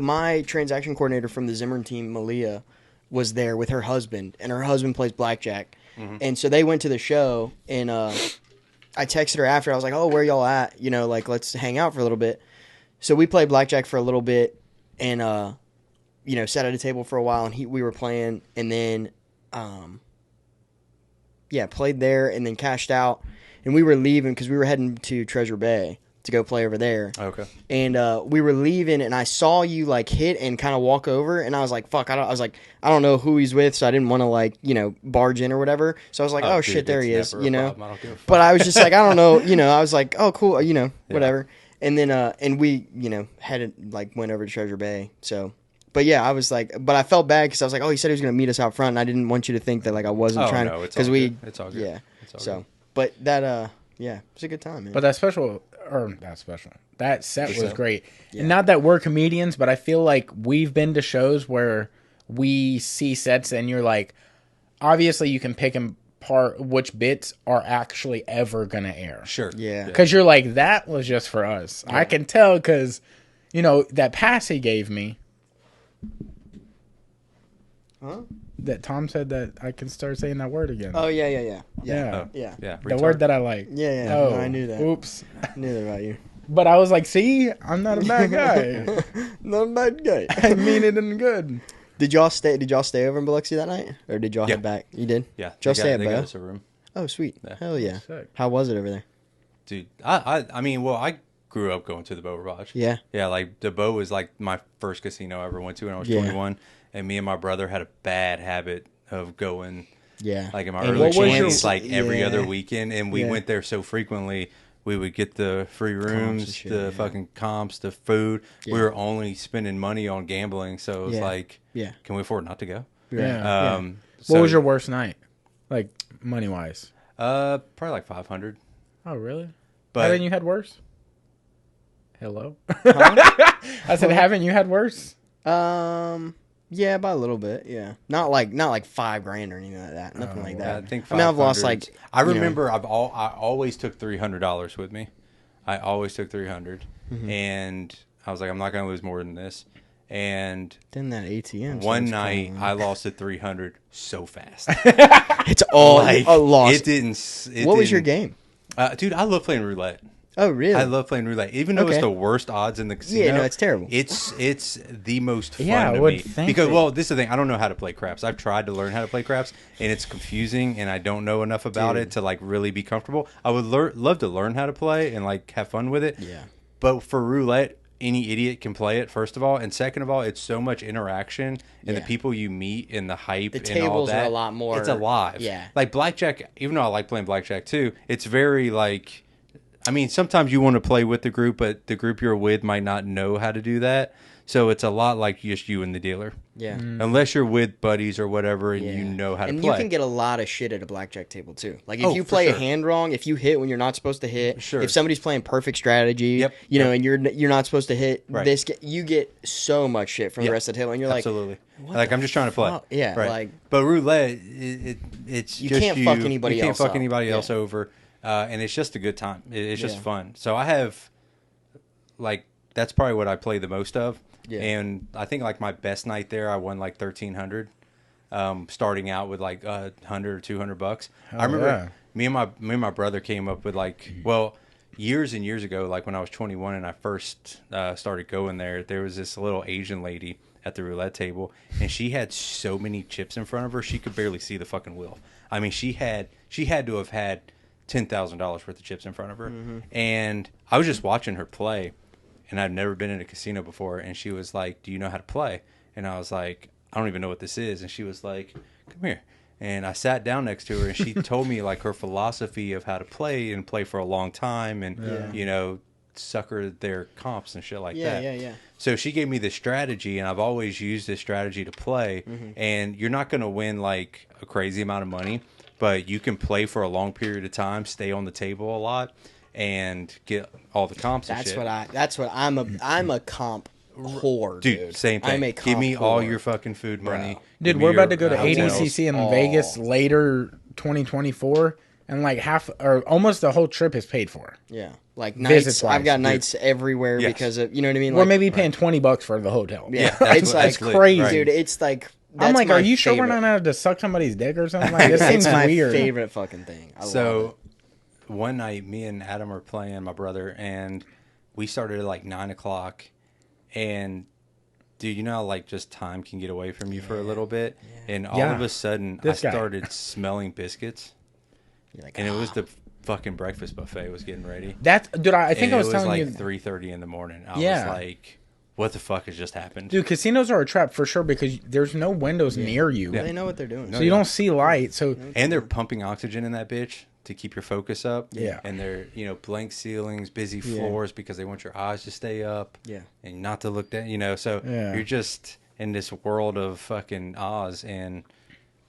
my transaction coordinator from the Zimmern team, Malia, was there with her husband, and her husband plays blackjack. Mm-hmm. And so they went to the show, and I texted her after. I was like, oh, where y'all at? You know, like, let's hang out for a little bit. So we played blackjack for a little bit and, you know, sat at a table for a while, and we were playing, and then, played there and then cashed out. And we were leaving because we were heading to Treasure Bay to go play over there. Okay. And we were leaving, and I saw you, like, hit and kind of walk over, and I was like, fuck, I don't know who he's with, so I didn't want to, like, you know, barge in or whatever. So I was like, oh, shit, there he is, you know. But I was just like, I don't know, you know, I was like, oh, cool, you know, whatever. And then, and we, you know, went over to Treasure Bay. So, but yeah, I was like, but I felt bad because I was like, oh, he said he was going to meet us out front, and I didn't want you to think that, like, I wasn't trying to. It's all good. It's all good. Yeah. It's all so, good. but that, it was a good time, man. But that set was great. Yeah. And not that we're comedians, but I feel like we've been to shows where we see sets and you're like, obviously you can pick apart which bits are actually ever going to air. Sure. Yeah. Because you're like, that was just for us. Yeah. I can tell because, you know, that pass he gave me. Huh? That Tom said that I can start saying that word again. Oh, yeah. Yeah. The word that I like. Yeah. Oh, no, I knew that. Oops. I knew that about you. But I was like, see, I'm not a bad guy. Not a bad guy. I mean it in good. Did y'all stay over in Biloxi that night? Or did y'all head back? You did? Yeah. Did y'all stay at They got us a room. Oh, sweet. Yeah. Hell yeah. Sick. How was it over there? Dude, I mean, well, I grew up going to the Barber Lodge. Yeah. Yeah, like the Beau was like my first casino I ever went to when I was 21. And me and my brother had a bad habit of going like in my early 20s, like every other weekend. And we went there so frequently. We would get the free rooms, fucking comps, the food. Yeah. We were only spending money on gambling. So it was like, can we afford not to go? Yeah. What was your worst night? Like, money-wise? Probably like 500. Oh, really? But haven't you had worse? Hello? Huh? I said, haven't you had worse? Yeah, by a little bit. Yeah, not like $5,000 or anything like that. Nothing like that. I think. I've lost like. I remember I always took $300 with me. I always took $300, and I was like, I'm not going to lose more than this. And then that ATM. One night I lost the $300 so fast. It's all like a loss. It didn't. What was your game? Dude, I love playing roulette. Oh, really? I love playing roulette, even though it's the worst odds in the casino. Yeah, no, it's terrible. It's the most fun to me because this is the thing. I don't know how to play craps. I've tried to learn how to play craps, and it's confusing, and I don't know enough about it to like really be comfortable. I would love to learn how to play and like have fun with it. Yeah. But for roulette, any idiot can play it. First of all, and second of all, it's so much interaction and the people you meet and the hype. The and all that. tables are a lot more. It's alive. Yeah. Like blackjack. Even though I like playing blackjack too, it's very like. I mean, sometimes you want to play with the group, but the group you're with might not know how to do that. So it's a lot like just you and the dealer. Yeah. Unless you're with buddies or whatever and you know how to play. And you can get a lot of shit at a blackjack table, too. Like, if you play a hand wrong, if you hit when you're not supposed to hit, if somebody's playing perfect strategy, you know, and you're not supposed to hit this, you get so much shit from the rest of the table. And you're like, like, I'm just trying to play. Yeah. Like, but roulette, it's you just can't fuck anybody else. You can't fuck anybody else over. And it's just a good time. It's just fun. So I have, like, that's probably what I play the most of. Yeah. And I think, like, my best night there, I won, like, $1,300, starting out with, like, $100 or $200. I remember me and my brother came up with, like, well, years and years ago, like, when I was 21 and I first started going there was this little Asian lady at the roulette table, and she had so many chips in front of her, she could barely see the fucking wheel. I mean, she had to have had $10,000 worth of chips in front of her. And I was just watching her play, and I'd never been in a casino before, and she was like, do you know how to play? And I was like, I don't even know what this is. And she was like, come here. And I sat down next to her, and she told me like her philosophy of how to play and play for a long time, and you know, sucker their comps and shit like that. Yeah. So she gave me this strategy, and I've always used this strategy to play. And you're not going to win like a crazy amount of money, but you can play for a long period of time, stay on the table a lot, and get all the comps. That's and shit. That's what I'm a comp whore, dude. Same thing. I'm a comp Give me all whore. your fucking food money. Dude, we're about to go to ADCC in Vegas later 2024, and like half or almost the whole trip is paid for. Yeah, like nights. I've got dude. nights everywhere because of, you know what I mean. We're maybe paying $20 for the hotel. Yeah, it's like crazy, dude. It's like I'm like, are you sure we're not out to suck somebody's dick or something? Like, this seems my weird. favorite fucking thing. I love it. One night, me and Adam are playing, my brother, and we started at like 9:00, and. Dude, you know how, like, just time can get away from you for a little bit? Yeah. And all of a sudden, I started smelling biscuits. Like, and it was the fucking breakfast buffet was getting ready. Dude, I think I was telling you. It was like 3:30 in the morning. I was like, what the fuck has just happened? Dude, casinos are a trap for sure because there's no windows near you. Yeah. They know what they're doing. So you don't see light. And they're pumping oxygen in that bitch to keep your focus up. Yeah. And they're, blank ceilings, busy floors because they want your eyes to stay up. Yeah. And not to look down, so you're just in this world of fucking Oz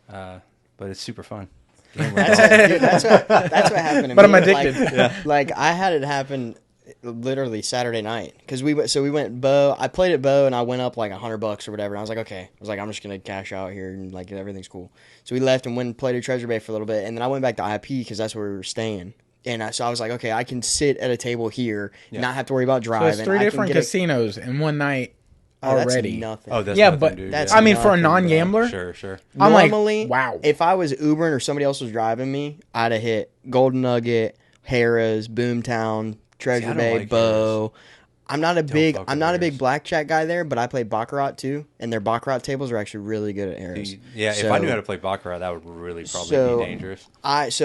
but it's super fun. That's what happened to me. But I'm addicted. Like I had it happen literally Saturday night because we went bow. I played at bow and I went up like $100 or whatever. And I was like, okay. I was like, I'm just gonna cash out here and like everything's cool. So we left and went and played at Treasure Bay for a little bit, and then I went back to IP because that's where we were staying. And so I was like, okay, I can sit at a table here, not have to worry about driving. So it's 3 different casinos in one night already. That's nothing. Oh, that's yeah, nothing, but dude. I mean, for a non-gambler, sure. I'm normally, like, wow. If I was Ubering or somebody else was driving me, I'd have hit Golden Nugget, Harrah's, Boomtown, Treasure Bay, like Bow. I'm not a big Harrah's. blackjack guy there, but I play baccarat too, and their baccarat tables are actually really good at Harrah's. Yeah, if I knew how to play baccarat, that would really probably be dangerous. That's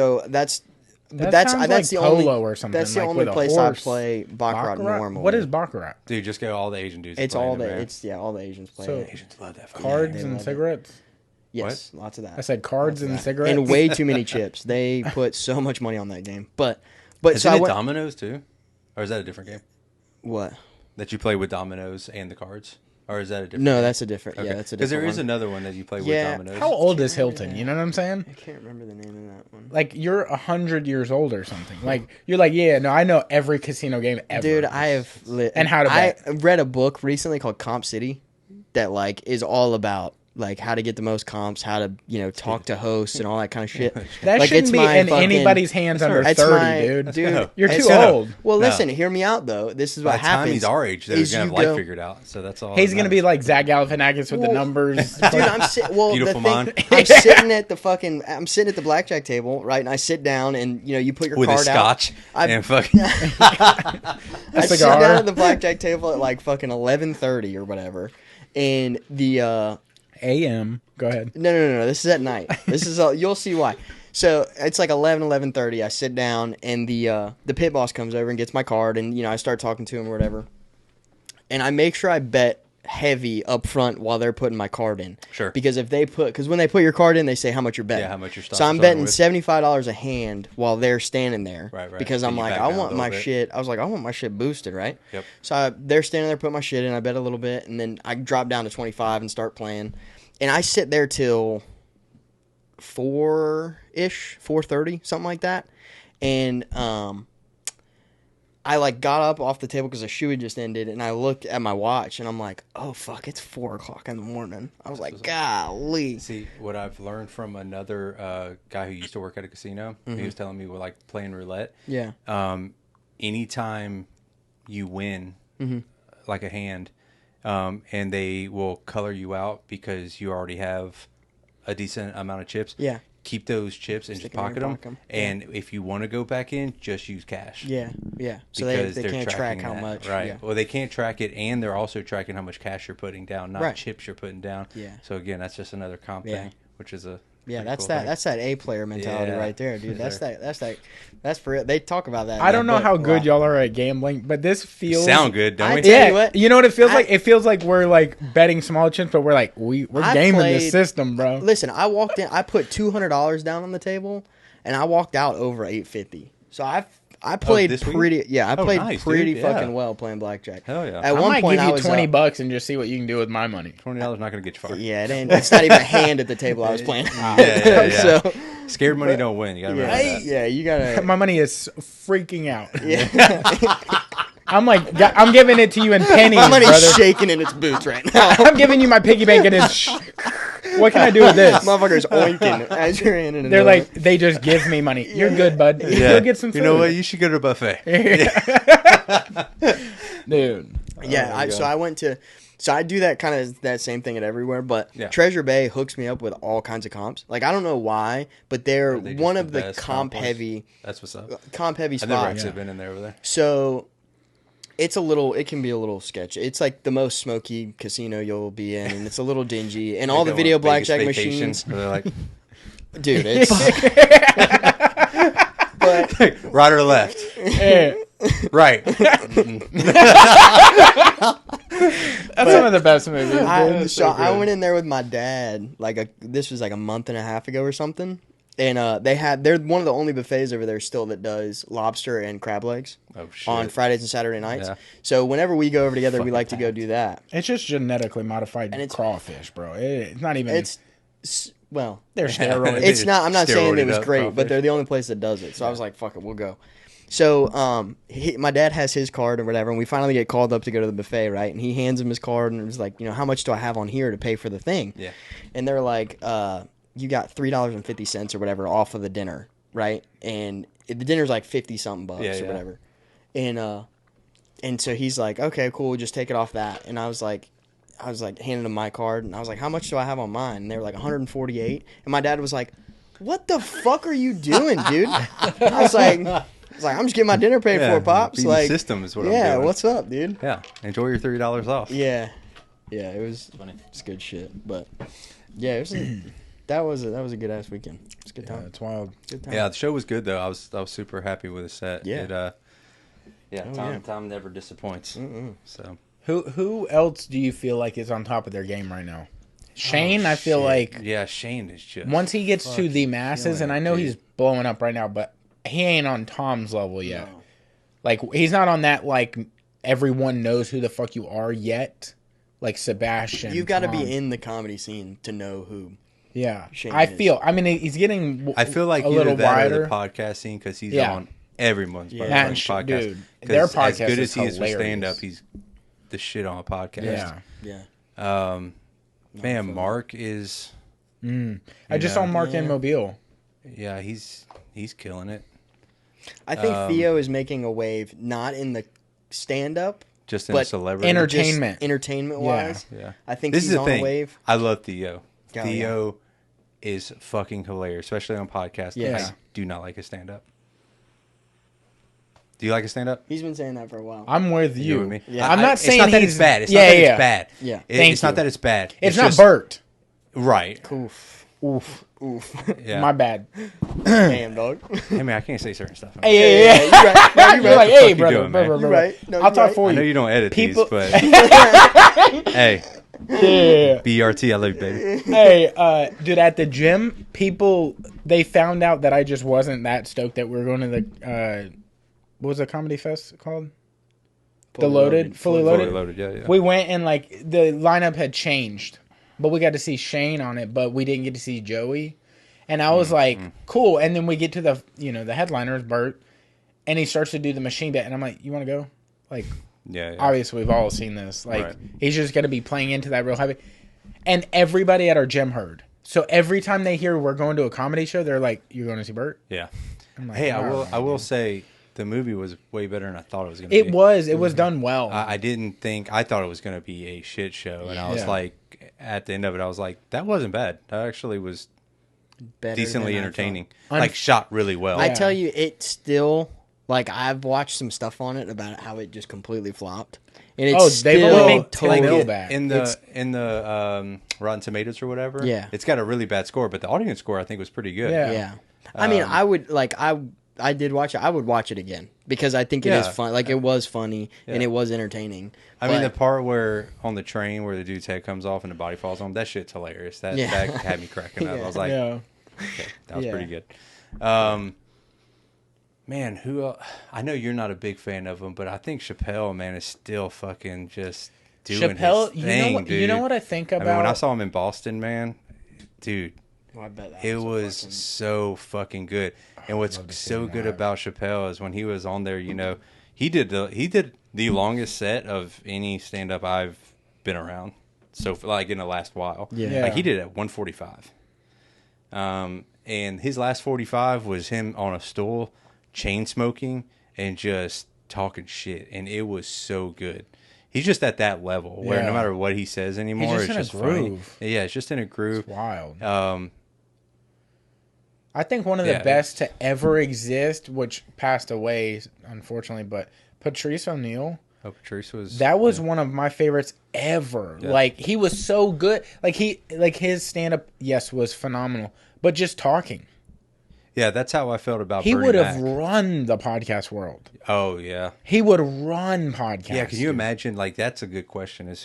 like the polo only or something. That's the like only with a place I horse. play baccarat normally. What is baccarat? Dude, just go all the Asian dudes. It's all all the Asians play. So it. Asians love that. Cards and cigarettes. Yes, lots of that. I said cards and cigarettes and way too many chips. They put so much money on that game. But is it dominoes too, or is that a different game? What? That you play with dominoes and the cards? Or is that a different No, game? that's a different. Okay. Yeah, that's a different. Because there is one. another one that you play with dominoes. How old is Hylton? You know what I'm saying? I can't remember the name of that one. Like, you're 100 years old or something. Like, you're like, I know every casino game ever. Dude, I have... and how to bet. I read a book recently called Comp City that, like, is all about... like how to get the most comps, how to talk to hosts and all that kind of shit. That like, shouldn't be in anybody's hands under 30, dude. Dude, you're too old. Well, listen, hear me out though. This is what happens. By the time he's our age, they're gonna have life figured out. So that's all. He's gonna be like Zach Galifianakis with the numbers. Dude, I'm beautiful man. I'm sitting at the blackjack table, right? And I sit down, and you put your with card a scotch out. and fucking. I sit down at the blackjack table at like fucking 11:30 or whatever, and the AM. Go ahead. No. This is at night. This is you'll see why. So it's like 11:30. I sit down, and the pit boss comes over and gets my card, and I start talking to him or whatever. And I make sure I bet heavy up front while they're putting my card in. Sure. Because when they put your card in, they say how much you're betting. Yeah, how much you're starting. So I'm betting $75 a hand while they're standing there. Right. Because I'm like, I want my shit. I was like, I want my shit boosted, right? Yep. So they're standing there, put my shit in. I bet a little bit, and then I drop down to 25 and start playing. And I sit there till 4-ish, 4:30, something like that. And I like got up off the table because the shoe had just ended, and I looked at my watch, and I'm like, oh fuck, it's 4:00 in the morning. I was like, golly. See, what I've learned from another guy who used to work at a casino, he was telling me we're like playing roulette. Yeah. Anytime you win, like a hand, and they will color you out because you already have a decent amount of chips. Yeah. Keep those chips and just pocket them. And if you want to go back in, just use cash. Yeah. So they can't track how much. Right. Yeah. Well, they can't track it, and they're also tracking how much cash you're putting down, not chips you're putting down. Yeah. So again, that's just another comp thing, which is a that's cool that. thing. That's that A player mentality right there, dude. That's for real. They talk about that. I don't know how good y'all are at gambling, but this feels sound good, don't we? Yeah, you know what it feels like? It feels like we're like betting small chips, but we're gaming this system, bro. Listen, I walked in. I put $200 down on the table, and I walked out over $850. So I played this week? pretty. Yeah, I played nice, pretty dude. fucking Yeah. well playing blackjack. Hell yeah. At I one might point, give I you was $20 and just see what you can do with my money. $20 not going to get you far. Yeah, it ain't. It's not even a hand at the table I was playing. Yeah. So Scared money don't win. You got to remember that. yeah, you gotta. My money is freaking out. Yeah. I'm giving it to you in pennies, My money's brother. shaking in its boots right now. I'm giving you my piggy bank and it's. What can I do with this? Motherfucker's oinking as you're handing it They're over. like, they just give me money. You're good, bud. Go get some food. You know what? You should go to a buffet. Dude. Yeah, so I went to, so I do that kind of that same thing at everywhere, but Yeah. Treasure Bay hooks me up with all kinds of comps. Like I don't know why, but they're Are they just one the of the best comp comp heavy, That's what's up. comp heavy I've never spots. actually been in there over there. So it's it can be a little sketchy. It's like the most smoky casino you'll be in, and it's a little dingy, and all the Like video that one Vegas blackjack Vacation, machines, where they're like, dude. It's but right or left? Yeah. Right. That's one of the best movies. I went in there with my dad. This was like a month and a half ago or something, and they're one of the only buffets over there still that does lobster and crab legs Oh, shit. on Fridays and Saturday nights. Yeah. So whenever we go over together, we Fucking like to go do that. It's just genetically modified And it's- crawfish, bro. It's not even. Well, they're steroids. it's not. I'm not saying it steroided was up great, crawfish. but they're the only place that does it. So I was like, "Fuck it, we'll go." So, my dad has his card or whatever, and we finally get called up to go to the buffet, right? And he hands him his card, and it's like, how much do I have on here to pay for the thing? Yeah. And they're like, you got $3.50 or whatever off of the dinner, right? And the dinner's like 50 something bucks or whatever. And so he's like, okay, cool, just take it off that. And I was like handing him my card, and I was like, how much do I have on mine? And they were like 148. And my dad was like, what the fuck are you doing, dude? I was like, I'm just getting my dinner paid for, pops. beating Like, system is what I'm yeah, doing. what's up, dude? Yeah, enjoy your $30 off. Yeah, it was funny. It's good shit, but yeah, that was a good ass weekend. It's a good time. It's wild. Good time. Yeah, the show was good though. I was super happy with the set. Yeah. Tom never disappoints. So Who else do you feel like is on top of their game right now? Shane, I feel like Shane is just once he gets to the masses, and I know he's blowing up right now, but he ain't on Tom's level yet. No. Like he's not on that like everyone knows who the fuck you are yet. Like Sebastian, You've got to Tom. be in the comedy scene to know who. Yeah, Shane I is. feel. I mean, he's getting. I feel like a either little that wider. or the podcast scene because he's Yeah. on everyone's Matt, podcast. dude, 'Cause their as podcast good is as he is for hilarious. stand up, he's the shit on a podcast. Yeah. Yeah. Man, Mark is. I just saw Mark in Mobile. Yeah, he's killing it. I think Theo is making a wave, not in the stand-up, Just in but celebrity entertainment. Entertainment-wise. Yeah. I think This he's is the on thing. a wave. I love Theo. Oh, Theo is fucking hilarious, especially on podcasts. Yes. I do not like his stand up. Do you like his stand up? He's been saying that for a while. I'm with you. with me? Yeah. I'm not saying it's not that he's it's bad. It's yeah, not that yeah. it's bad. Yeah. It's not you. that it's bad. It's not just, Bert. Right. Oof. Oof. Yeah. My bad. Damn, dog. Hey man, I can't say certain stuff. Hey, yeah. You're right. No, You're like, fuck hey, you brother, doing, brother, man? brother. You're right. No, I'll you're talk right. for I know you. you don't edit People- these, but hey, Yeah. BRT, I love you, baby. Hey, dude, at the gym, they found out that I just wasn't that stoked that we were going to the, what was the comedy fest called? Fully loaded. Fully loaded, yeah. We went and like the lineup had changed, but we got to see Shane on it, but we didn't get to see Joey. And I was like, cool. And then we get to the, the headliner is Bert, and he starts to do the machine bit, and I'm like, you want to go? Like, Yeah. obviously we've all seen this. Like, Right. he's just going to be playing into that real heavy. And everybody at our gym heard. So every time they hear we're going to a comedy show, they're like, you're going to see Bert? Yeah. I'm like, Hey, "All I will right." say the movie was way better than I thought it was going to be. It was done well. I thought it was going to be a shit show, and I was Yeah. like, at the end of it, I was like, that wasn't bad. That actually was Better decently than I entertaining. thought. Like, shot really well. I tell you, it still, like, I've watched some stuff on it about how it just completely flopped. And it's they've still only made totally 10 mil back. in the Rotten Tomatoes or whatever. Yeah. It's got a really bad score, but the audience score I think was pretty good. Yeah. Yeah. I mean, I would, like, I did watch it. I would watch it again because I think it is Yeah. fun. Like, it was funny and it was entertaining. I mean, the But- part where on the train where the dude's head comes off and the body falls on, that shit's hilarious. That had me cracking up. I was like, yeah. okay, that was Yeah. pretty good. Man, who? I know you're not a big fan of him, but I think Chappelle, man, is still fucking just doing Chappelle, his thing, dude. You know what I think about? I mean, when I saw him in Boston, man, dude, Well, I bet that it was so fucking good. And what's so good about Chappelle is when he was on there, you know, he did the longest set of any stand up I've been around. So like in the last while, like he did it at 145. And his last 45 was him on a stool, chain smoking, and just talking shit, and it was so good. He's just at that level where no matter what he says anymore, it's just funny. Yeah, it's just in a groove. It's wild. I think one of the best to ever exist, which passed away unfortunately, but Patrice O'Neal. Oh, Patrice was one of my favorites ever. Yeah. Like he was so good. Like his stand up, yes, was phenomenal, but just talking. Yeah, that's how I felt about He Bernie would have Mac. Run the podcast world. Oh, yeah. He would run podcasts. Yeah, can you imagine? Like, that's a good question.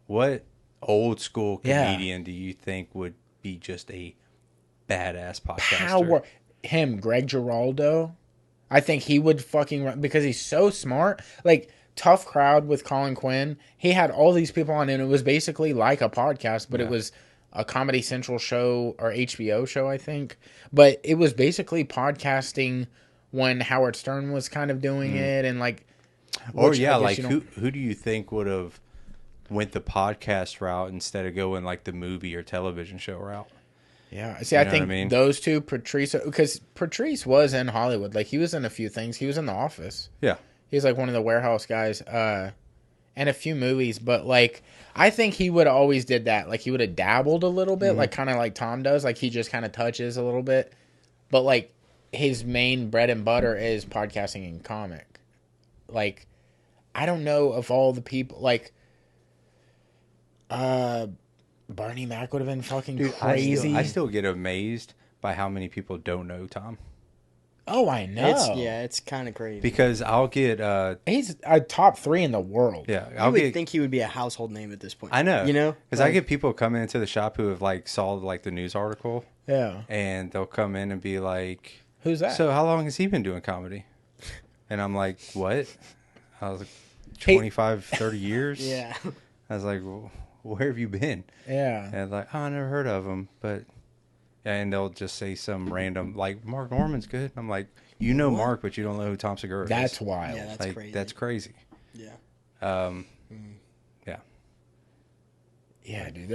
What old school comedian do you think would be just a badass podcaster? Him, Greg Giraldo. I think he would fucking run because he's so smart. Like, Tough Crowd with Colin Quinn. He had all these people on, and it was basically like a podcast, but it was a Comedy Central show or HBO show, I think. But it was basically podcasting when Howard Stern was kind of doing it, and like, or who do you think would have went the podcast route instead of going like the movie or television show route? Yeah, see, I think those two, Patrice, because Patrice was in Hollywood. Like, he was in a few things. He was in The Office. Yeah, he's like one of the warehouse guys, and a few movies. But like, I think he would have always did that. Like, he would have dabbled a little bit, like kind of like Tom does. Like, he just kind of touches a little bit. But like, his main bread and butter is podcasting and comic. Like, I don't know if all the people like, Barney Mac would have been fucking crazy. I still get amazed by how many people don't know Tom. Oh, I know. It's kind of crazy. Because I'll get... he's a top 3 in the world. Yeah. I would think he would be a household name at this point. I know. You know? Because I get people coming into the shop who have like saw like the news article. Yeah. And they'll come in and be like... Who's that? So how long has he been doing comedy? And I'm like, what? I was like, 25, 30 years? Yeah. I was like, well, where have you been? Yeah. And like, oh, I never heard of him. But... And they'll just say some random, like, Mark Norman's good. I'm like, you know what? Mark, but you don't know who Tom Segura is. That's wild. Yeah, that's like, crazy. That's crazy. Yeah. Yeah. Yeah, dude.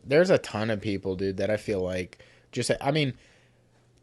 There's a ton of people, dude, that I feel like just... I mean,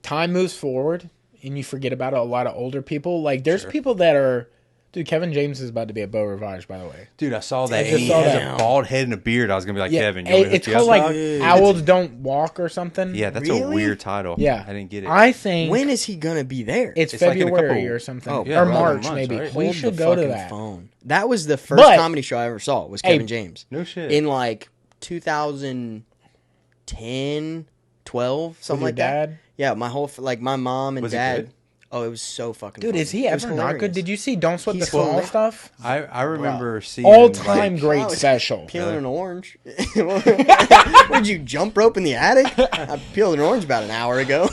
time moves forward, and you forget about a lot of older people. Like, there's people that are... Dude, Kevin James is about to be a Beau Rivage, by the way. Dude, I saw that. And he has a bald head and a beard. I was going to be like, Kevin, you it's called like Owls Don't Walk or something. Yeah, that's a weird title. Yeah. I didn't get it. I think... When is he going to be there? It's February or something. Or March, months, maybe. Right? We should go to that. Phone. That was the first comedy show I ever saw, was Kevin James. No shit. In like 2010, 12, something like that. Yeah, my whole... Like, my mom and dad... Good? Oh, it was so fucking Dude, funny. is he ever not good? Did you see Don't Sweat the Small Stuff? I remember seeing... All-time great special. Peeling an orange. Would you jump rope in the attic? I peeled an orange about an hour ago.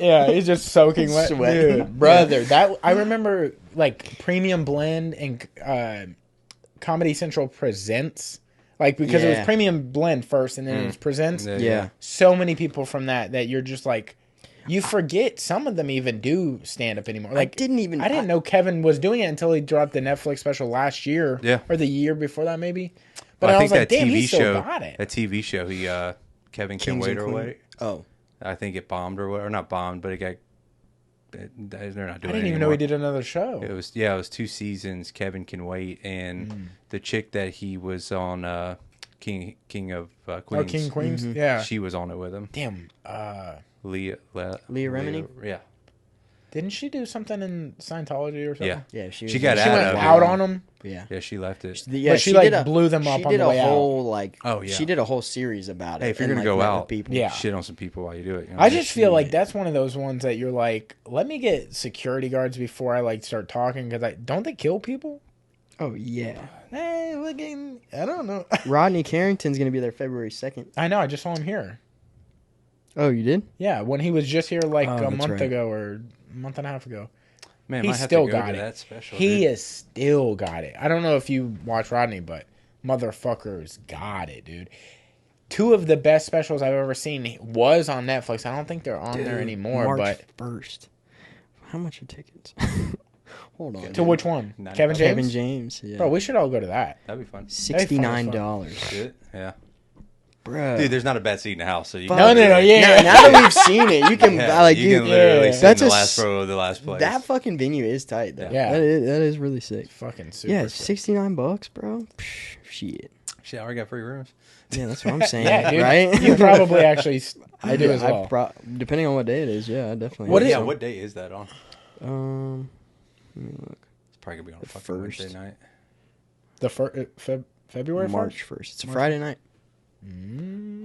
Yeah, he's just soaking wet. Sweating. Dude, brother, that I remember, like, Premium Blend and Comedy Central Presents. Like, because it was Premium Blend first, and then it was Presents. Yeah. So many people from that you're just like... You forget some of them even do stand up anymore. Like, I didn't know Kevin was doing it until he dropped the Netflix special last year. Yeah. Or the year before that, maybe. But I was like, damn, he still got it. That TV show, Kevin Can Wait or Wait. Oh. I think it bombed or not bombed, but it got... They're not doing it I didn't even know he did another show. It was 2 seasons, Kevin Can Wait, and the chick that he was on King of Queens. Oh, King of Queens? Mm-hmm. Yeah. She was on it with him. Damn. Leah Remini? Yeah. Didn't she do something in Scientology or something? Yeah. Yeah, she got she went out on them. Yeah. Yeah, she left it. But she like blew them up on the way out. She did a whole series about it. Hey, if you're going to go out, yeah. shit on some people while you do it. You know? I just feel like that's one of those ones that you're like, let me get security guards before I like start talking, because don't they kill people? Oh, yeah. Hey, looking, I don't know. Rodney Carrington's going to be there February 2nd. I know, I just saw him here. Oh, you did? Yeah, when he was just here like a month ago or a month and a half ago. Man, he might have still to go got to it. that special, He dude. is still got it. I don't know if you watch Rodney, but motherfucker's got it, dude. 2 of the best specials I've ever seen was on Netflix. I don't think they're on there anymore. March But 1st. How much are tickets? Hold on. to which one? $9. Kevin James. Kevin James. Yeah. Bro, we should all go to that. That'd be fun. $69. Shit. Yeah. Bro. Dude, there's not a bad seat in the house, so you No, yeah. Now that we've seen it, you can Yeah, like you can literally sit in that's the a last s- row of the last place. That fucking venue is tight though. Yeah. That is really sick. Fucking super. Yeah, sick. $69, bro. Psh, shit. Shit, I already got free rooms. Yeah, that's what I'm saying. Yeah, dude. Right? You probably actually I do as well. Depending on what day it is, yeah, I definitely. What is- Yeah, what day is that on? Let me look. It's probably gonna be on a The fucking first. Wednesday night. The February 1st? March 1st. It's a Friday night.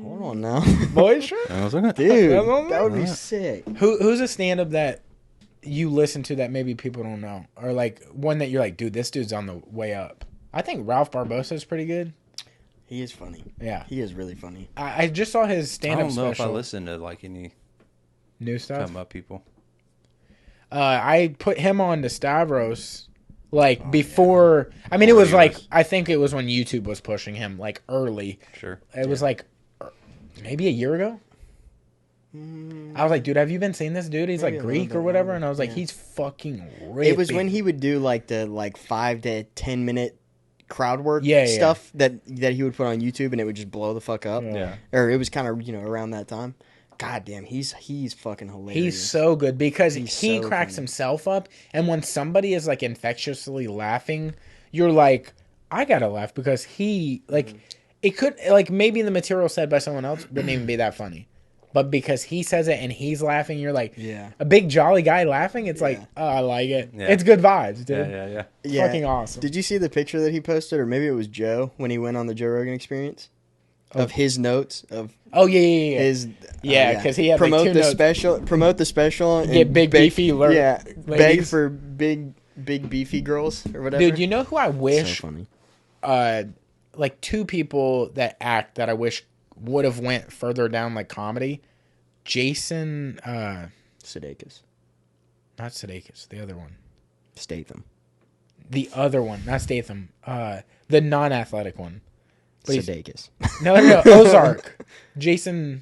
Hold on now, Boys, sure. dude. That's what I'm That would be saying. sick. Who's a stand-up that you listen to that maybe people don't know, or like one that you're like, dude, this dude's on the way up? I think Ralph Barbosa is pretty good. He is funny. Yeah, He is really funny. I just saw his I stand-up don't know if I special. listen to like any New stuff. come up people. I put him on to Stavros, like before. I mean, it was like I think it was when YouTube was pushing him like early. Sure. It was like maybe a year ago. I was like, dude, have you been seeing this dude? He's Maybe like a Greek little or bit whatever, longer, and I was like, yeah. he's fucking ripping. It was when he would do like the 5 to 10 minute crowd work Yeah. stuff that he would put on YouTube, and it would just blow the fuck up. Yeah. Or it was kind of around that time. God damn, he's fucking hilarious. He's so good because He's he so cracks funny. himself up, and when somebody is like infectiously laughing, you're like, I gotta laugh because he like it could like maybe the material said by someone else wouldn't even be that funny, but because he says it and he's laughing, you're like, Yeah. a big jolly guy laughing. It's like, oh, I like it. Yeah. It's good vibes, dude. Yeah. Yeah. Fucking awesome. Did you see the picture that he posted, or maybe it was Joe when he went on the Joe Rogan Experience? Of his notes of Oh yeah. his Yeah, 'cause he had, like, promote 2 the notes. special, and Get big, beefy yeah, beg ladies. for big beefy girls or whatever. Dude, you know who I wish so funny. like 2 people that act that I wish would have went further down like comedy. Jason Sudeikis, not Sudeikis, the other one. Statham, The other one, not Statham. The non-athletic one. But he's- Sudeikis. No, Ozark. Jason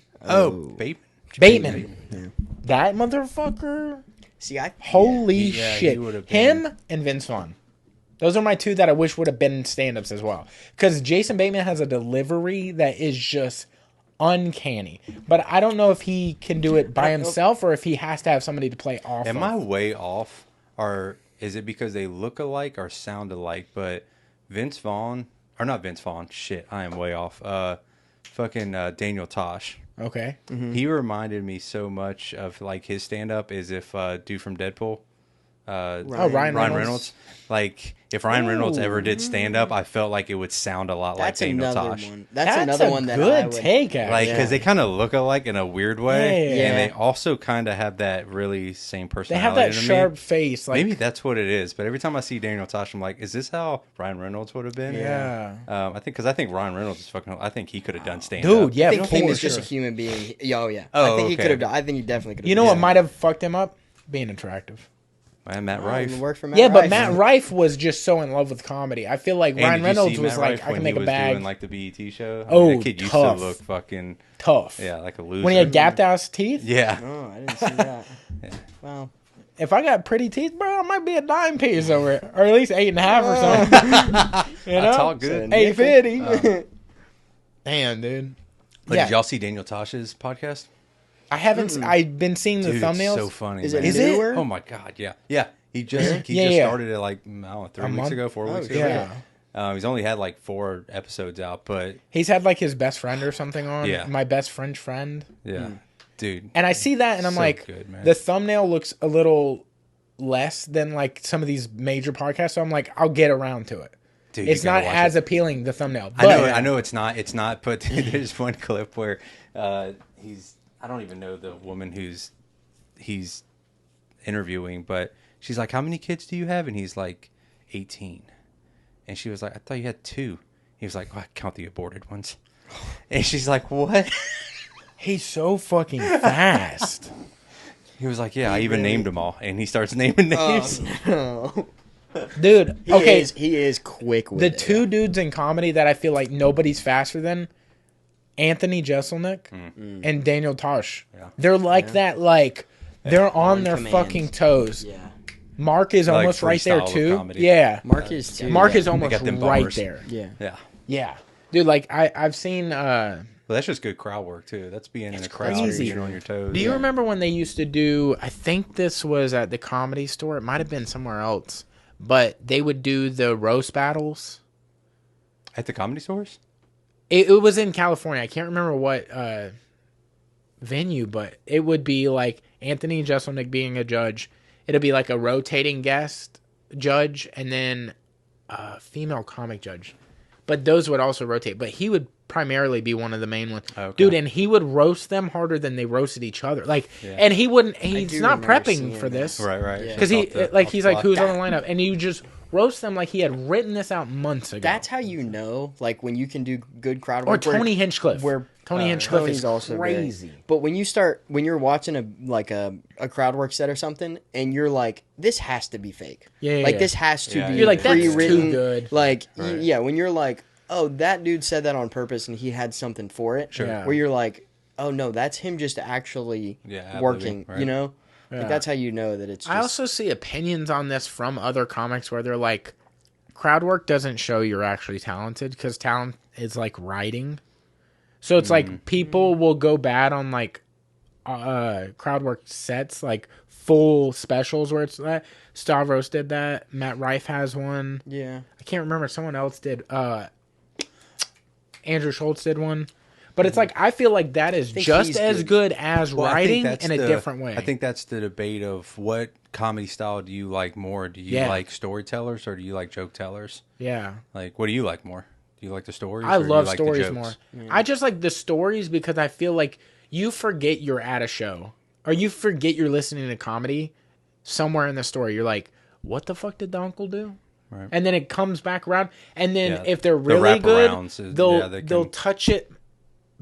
Bateman. Yeah. That motherfucker. See, I Holy Yeah, he shit. would've been- Him and Vince Vaughn. Those are my 2 that I wish would have been stand-ups as well. Because Jason Bateman has a delivery that is just uncanny. But I don't know if he can do it by himself or if he has to have somebody to play off Am of. I way off, or is it because they look alike or sound alike? But Vince Vaughn, or not Vince Vaughn, shit, I am way off. Fucking Daniel Tosh. Okay. He reminded me so much of like his stand up as if dude from Deadpool. Ryan Reynolds. Like if Ryan Reynolds ever did stand up, I felt like it would sound a lot That's like Daniel another Tosh. one. That's another a one that good I would take, actually. Like because they kind of look alike in a weird way, Yeah. and they also kind of have that really same They personality. have that to me. sharp face. Like, Maybe that's what it is. But every time I see Daniel Tosh, I'm like, is this how Ryan Reynolds would have been? Yeah. I think Ryan Reynolds is fucking. I think he could have done stand up. Dude, yeah, I think for him is just sure. a human being. Oh yeah. Oh, I think he okay. could have. I think he definitely could have. You know what might have fucked him up? Being attractive. Man, Matt Rife. Worked for Matt Yeah, but Rife. Matt Rife was just so in love with comedy. I feel like And Ryan did you Reynolds see was Matt like, Rife I can when make he a was bag. Doing, like the BET show. Oh, that kid used tough. to look fucking Tough. yeah, like a loser. When he had gapped ass teeth. Yeah. Oh, I didn't see that. Wow. If I got pretty teeth, bro, I might be a dime piece over it, or at least 8.5 or something. You know, I talk good. 850. Damn, dude. But Yeah. did y'all see Daniel Tosh's podcast? I haven't. I've been seeing the Dude, thumbnails. it's so funny. Is man. it Is it? newer? Oh my god, yeah, yeah. He just Yeah. started it like I don't know, 3 A weeks month? ago, 4 weeks Yeah. ago. He's only had like 4 episodes out, but He's had like his best friend or something on. Yeah. My best French friend. yeah, dude. And I see that, and I'm So like, good, man. the thumbnail looks a little less than like some of these major podcasts. So I'm like, I'll get around to it. Dude, you It's gotta not watch as it. appealing, the thumbnail. But I know it's not. It's not. But there's one clip where he's. I don't even know the woman he's interviewing, but she's like, "How many kids do you have?" And he's like, 18. And she was like, "I thought you had 2." He was like, "Oh, I count the aborted ones." And she's like, "What?" he's so fucking fast. He was like, "Yeah, I even named them all," and he starts naming names. No. Dude, He is quick with the it. two dudes in comedy that I feel like nobody's faster than, Anthony Jeselnik and Daniel Tosh. Yeah. They're like that, like they're on their command. fucking toes. Yeah. Mark is Like almost right there freestyle with too. comedy. Yeah. Mark is too. Mark yeah. is almost got them right bars. there. Yeah. Yeah. Yeah. Dude, like I've seen Well, that's just good crowd work too. That's being in a crowd, crazy. being on your toes. Do you remember when they used to do, I think this was at the Comedy Store, it might have been somewhere else, but they would do the roast battles. At the comedy stores? It was in California. I can't remember what venue, but it would be like Anthony Jeselnik being a judge. It'd be like a rotating guest judge and then a female comic judge. But those would also rotate. But he would primarily be one of the main ones. Okay. Dude, and he would roast them harder than they roasted each other. Like, and he wouldn't, he's do not remember prepping seeing for that. this. Right. Yeah. Because Just he, off the- like, off he's the like, block. who's on the lineup? And you just roast them like he had written this out months ago. That's how you know, like, when you can do good crowd or work. Tony Hinchcliffe. where Tony Hinchcliffe Tony's is also crazy. Good. But when you're watching a crowd work set or something, and you're like, this has to be fake. Yeah, Like yeah. this has to Yeah, be You're like, that's too pre-written. good. Like Right. yeah, when you're like, oh, that dude said that on purpose and he had something for it. Sure. Yeah. Where you're like, oh no, that's him just actually ad-libbing, working. right. You know, Yeah. like that's how you know that it's. Just, I also see opinions on this from other comics where they're like, crowd work doesn't show you're actually talented because talent is like writing. So it's like people will go bad on like crowd work sets, like full specials where it's that. Stavros did that. Matt Rife has one. yeah. I can't remember. Someone else did. Andrew Schultz did one. But it's like, I feel like that is think just he's as good as Well, I think writing that's in a different way. I think that's the debate of what comedy style do you like more? Do you Yeah. like storytellers or do you like joke tellers? Yeah. Like, what do you like more? Do you like the stories? I or do you love like the stories jokes? more. I just like the stories because I feel like you forget you're at a show or you forget you're listening to comedy somewhere in the story. You're like, what the fuck did the uncle do? Right. And then it comes back around. And then Yeah, if they're the really good, wraparounds is- they'll yeah, they they'll can- touch it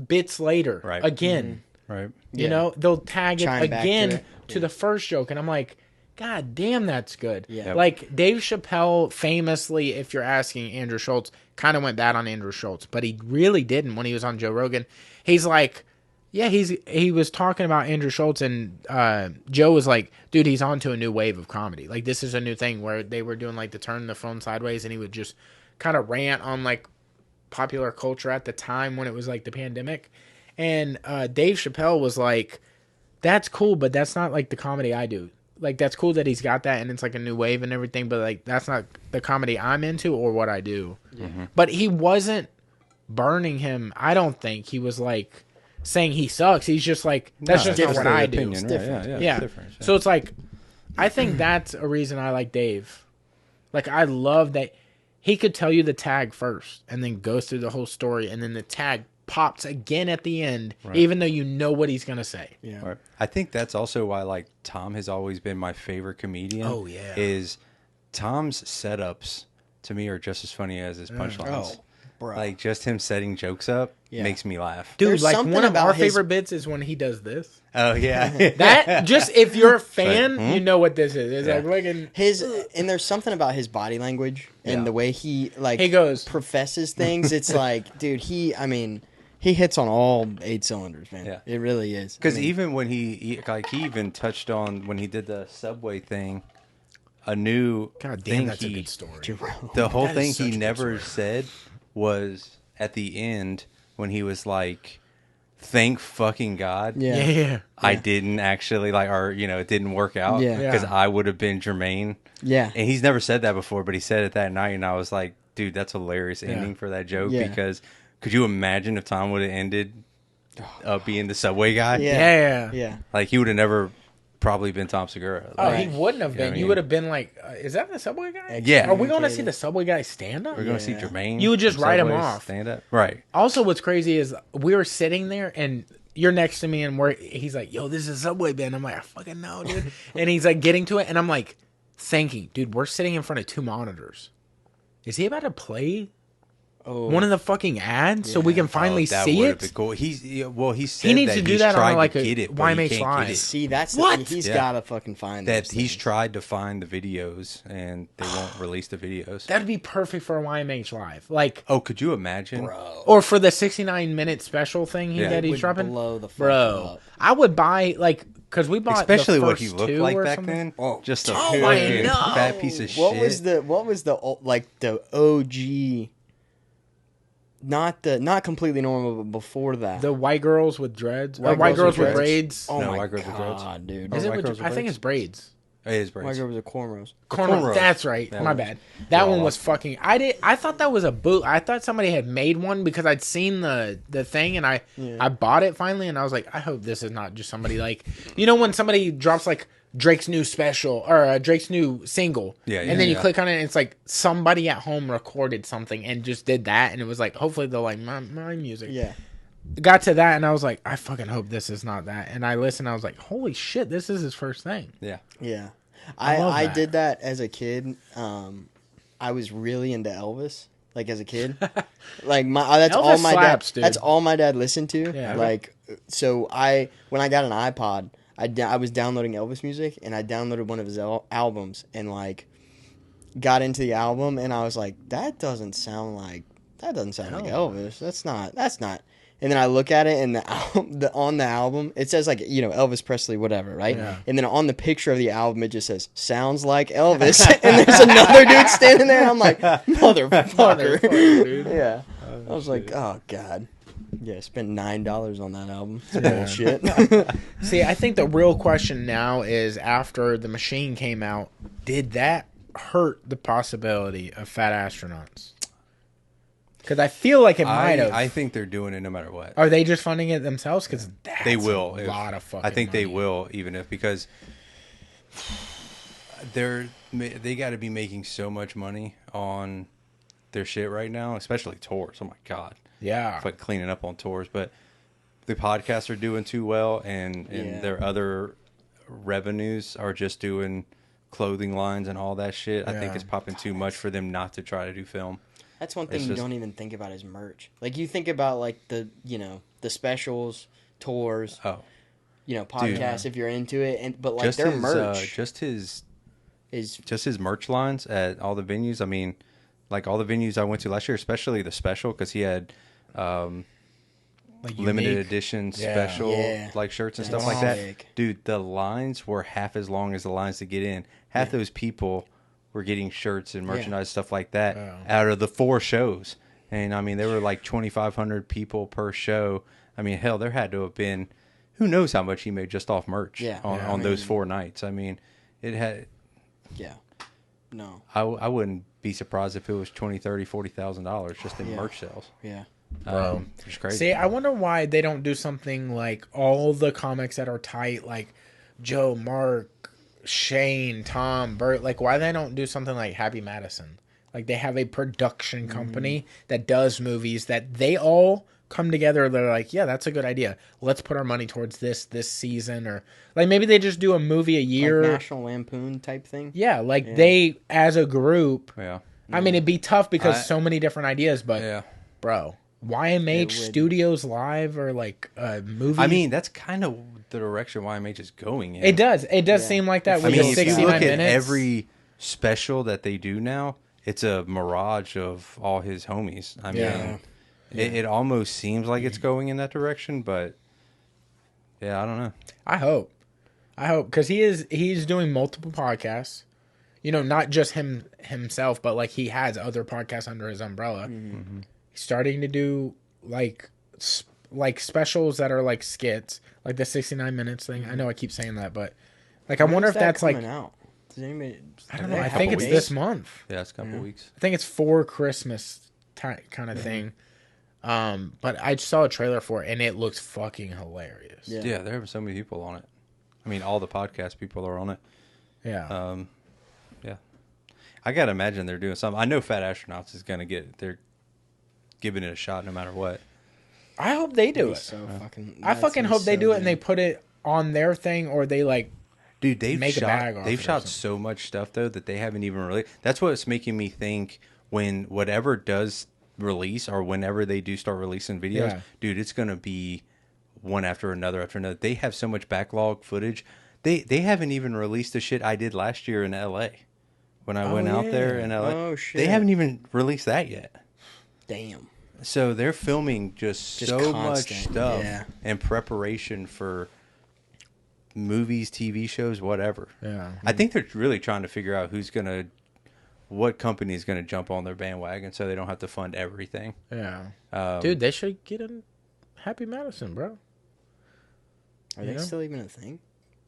bits later Right. again. Right. You Yeah. know, they'll tag it Chime back to again it. to the first joke. And I'm like, God damn, that's good. Yeah. Like Dave Chappelle famously, if you're asking Andrew Schultz, kind of went bad on Andrew Schultz, but he really didn't when he was on Joe Rogan. He's like, yeah, he was talking about Andrew Schultz and Joe was like, dude, he's on to a new wave of comedy. Like this is a new thing where they were doing like the turn the phone sideways and he would just kind of rant on like popular culture at the time when it was like the pandemic. And Dave Chappelle was like, that's cool, but that's not like the comedy I do. Like that's cool that he's got that and it's like a new wave and everything, but like that's not the comedy I'm into or what I do. Mm-hmm. But he wasn't burning him. I don't think he was like saying he sucks. He's just like, that's just not what I do. Opinion, right? Yeah. Yeah. It's different, So it's like, I think that's a reason I like Dave. Like I love that he could tell you the tag first and then goes through the whole story and then the tag pops again at the end, even though you know what he's gonna say. Yeah. Right. I think that's also why like Tom has always been my favorite comedian. Oh, yeah. Is Tom's setups to me are just as funny as his punchlines. Oh, bro. Like just him setting jokes up makes me laugh. Dude, There's like something one of about our his- favorite bits is when he does this. Oh yeah. That just if you're a fan, you know what this is. It's like fucking And there's something about his body language and Yeah. the way he like He goes- professes things. It's like, dude, he hits on all 8 cylinders, man. Yeah. It really is. Because even when he even touched on when he did the subway thing, a new God damn, thing that's a good story. the whole That is thing such a he good never story. said was at the end when he was like, "Thank fucking God." Yeah. Yeah. I didn't actually like, or it didn't work out. Yeah. because Yeah. I would have been Jermaine. Yeah. And he's never said that before, but he said it that night, and I was like, dude, that's a hilarious ending for that joke. Yeah. Because could you imagine if Tom would have ended up being the subway guy? Yeah. Yeah. Like he would have never probably been Tom Segura. Oh, Like, he wouldn't have you know been. what I You mean? would have been like, is that the Subway guy? Yeah. Are we going to see the Subway guy stand up? We're going to see Yeah. Jermaine. You would just from write him Subway's off. Stand up. Right. Also, what's crazy is we were sitting there and you're next to me and he's like, yo, this is Subway band. I'm like, I fucking know, dude. And he's like getting to it. And I'm like thinking, dude, we're sitting in front of 2 monitors. Is he about to play one of the fucking ads so we can finally see it? Been cool. He said he needs that to do that on like to a get it, but he YMH can't Live. get it. See, that's what he's gotta fucking find that. Those he's things. tried to find the videos and they won't release the videos. That'd be perfect for a YMH Live. Like, oh, could you imagine? Bro. Or for the 69-minute special thing that he's would dropping. blow the fuck Bro, up. I what because we bought especially the what first he looked two like or back something. then. Oh, just a I fucking know. fat piece of What shit. was the like the OG? Not completely normal, but before that, The white girls with dreads, White or white girls girls with with braids. oh No, my white girls with dreads. god, dude! Is it? white With, girls with I think braids? it's braids. It is White braids. girl was a cornrows. Cornrows. That's right. Yeah. My bad. That Yeah. one was fucking. I thought that was a boot. I thought somebody had made one because I'd seen the thing and I bought it finally and I was like, I hope this is not just somebody like, when somebody drops like Drake's new special or Drake's new single, and then you click on it and it's like somebody at home recorded something and just did that and it was like, hopefully they'll like my music. Yeah. Got to that and I was like, I fucking hope this is not that. And I listened. I was like, holy shit, this is his first thing. Yeah. Yeah. love I that. did that as a kid. I was really into Elvis, like as a kid. Like that's Elvis all my slaps, dad. dude. That's all my dad listened to. Yeah. Like, so when I got an iPod, I was downloading Elvis music, and I downloaded one of his albums, and like got into the album, and I was like, that doesn't sound like Elvis. That's not. And then I look at it, and on the album, it says like, Elvis Presley, whatever, right? Yeah. And then on the picture of the album, it just says, sounds like Elvis. And there's another dude standing there, and I'm like, motherfucker. Dude. Yeah. I was like, oh, God. Yeah, spent $9 on that album. It's bullshit. See, I think the real question now is after The Machine came out, did that hurt the possibility of fat astronauts? Because I feel like it might have. I think they're doing it no matter what. Are they just funding it themselves? Because They will. a lot of fucking I think money. they will, because they got to be making so much money on their shit right now, especially tours. Oh my god. Yeah. It's like cleaning up on tours, but the podcasts are doing too well, and their other revenues are just doing clothing lines and all that shit. I think it's popping too much for them not to try to do film. That's one thing you don't even think about is merch. Like, you think about, like, the specials, tours, podcasts, if you're into it, but, like, just their his, merch just his merch lines at all the venues. I mean, like, all the venues I went to last year, especially the special, because he had Like limited unique. edition special like shirts and stuff like that. Dude, the lines were half as long as the lines to get in. Half those people were getting shirts and merchandise, stuff like that, out of the 4 shows. And I mean, there were like 2,500 people per show. I mean, hell, there had to have been, who knows how much he made just off merch on those 4 nights. I mean, it had. Yeah. No. I wouldn't be surprised if it was $20,000, $30,000, $40,000 just in merch sales. Yeah. Bro, it's crazy. See, I wonder why they don't do something like all the comics that are tight, like Joe, Mark, Shane, Tom, Bert, like why they don't do something like Happy Madison. Like they have a production company that does movies that they all come together. They're like, yeah, that's a good idea. Let's put our money towards this season, or like maybe they just do a movie a year. Like National Lampoon type thing. Yeah, like they as a group. Yeah. I mean, it'd be tough because so many different ideas, but bro, YMH Studios Live or like a movie. I mean, that's kind of the direction YMH is going in. It does seem like that. With I mean, the if 69 you look minutes. at every special that they do now, it's a mirage of all his homies. I mean, it almost seems like it's going in that direction, but yeah, I don't know. I hope because he's doing multiple podcasts. You know, not just himself, but like he has other podcasts under his umbrella. Mm-hmm. He's starting to do like specials that are like skits, like the 69 minutes thing. I know I keep saying that, but like I wonder if that's like out? Does anybody? I don't know. I think it's this month. Yeah, it's a couple weeks. I think it's for Christmas kind of thing. But I saw a trailer for it and it looks fucking hilarious. Yeah, there are so many people on it. I mean, all the podcast people are on it. Yeah. Yeah. I gotta imagine they're doing something. I know Fat Astronauts is gonna they're giving it a shot no matter what. I hope they do it. I fucking hope they do it and they put it on their thing, or they like. Dude, they've shot so much stuff though that they haven't even really. That's what's making me think when whatever does release or whenever they do start releasing videos, dude, it's gonna be one after another. They have so much backlog footage. They haven't even released the shit I did last year in LA when I went out there in LA. Oh shit! They haven't even released that yet. Damn. So they're filming just so much stuff in preparation for movies, TV shows, whatever. Yeah. I think they're really trying to figure out what company is gonna jump on their bandwagon, so they don't have to fund everything. Yeah. Dude, they should get in Happy Madison, bro. Are they still even a thing?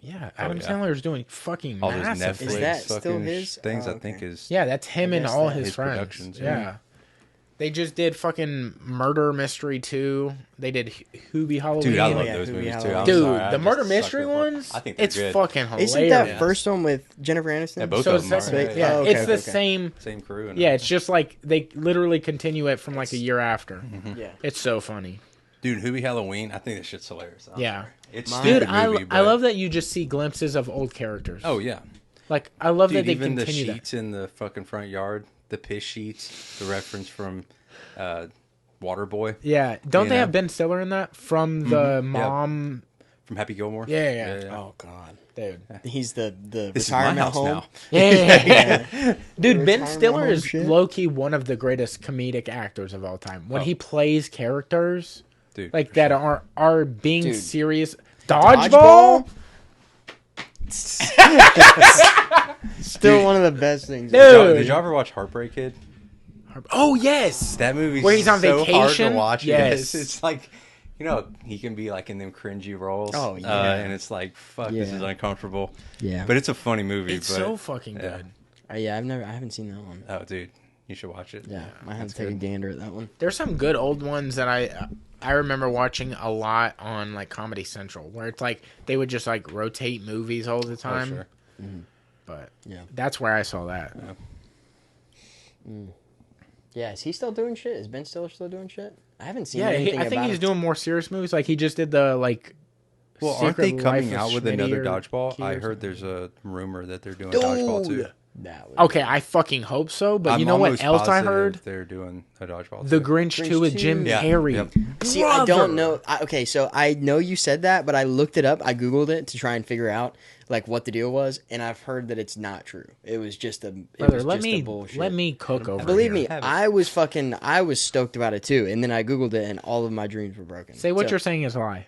Yeah, Adam Sandler's doing fucking all massive. those Netflix is that still his things? I think is that's him and all his friends. Productions. Yeah. They just did fucking Murder Mystery 2. They did Hoobie Halloween. Dude, I love those movies too. Dude, the Murder Mystery ones, I think they're good. fucking hilarious. Isn't that first one with Jennifer Aniston? Yeah, both of them are. Yeah, it's the same crew. Yeah, it's just like they literally continue it from like a year after. Yeah. It's so funny. Dude, Hoobie Halloween, I think that shit's hilarious. Yeah. It's Dude, movie, I love that you just see glimpses of old characters. Oh, yeah. Like, I love that they even continue the sheets in the fucking front yard, the piss sheets, the reference from Waterboy. Yeah. Don't they have Ben Stiller in that? From the mom... From Happy Gilmore? Yeah. Oh, God. Dude. He's the This is my retirement house home. now. Yeah. Dude, Ben Retirement Stiller home is shit. low-key one of the greatest comedic actors of all time. When he plays characters Dude, like that are being Dude. serious... Dodgeball? Still one of the best things. Dude. Did y'all ever watch Heartbreak Kid? Oh, yes. That movie Where he's on so vacation? hard to watch. Yes. It's like, he can be like in them cringy roles. Oh, yeah. And it's like, fuck, this is uncomfortable. Yeah. But it's a funny movie. It's so fucking good. I haven't seen that one. Oh, dude, you should watch it. Yeah, I have to take a gander at that one. There's some good old ones that I remember watching a lot on like Comedy Central, where it's like they would just like rotate movies all the time. Oh, sure. Mm-hmm. But Yeah. that's where I saw that. Yeah, is he still doing shit? Is Ben Stiller still doing shit? I haven't seen Yeah, anything I think about he's it. doing more serious movies. Like he just did the like. Well, aren't they Secret coming Life of out with Schmitty another or dodgeball? Key I or heard there's a rumor that they're doing dodgeball too. That would Okay, I fucking hope so. But I'm you know what almost else I positive heard? They're doing a dodgeball. The too. Grinch 2 with Jim 2. Yeah, Carrey. yep. See, I don't know. Okay, so I know you said that, but I looked it up. I Googled it to try and figure out like what the deal was, and I've heard that it's not true. It was just a Brother, bullshit. let me cook over Believe here. me, I was stoked about it too, and then I Googled it, and all of my dreams were broken. Say what So, you're saying is a lie.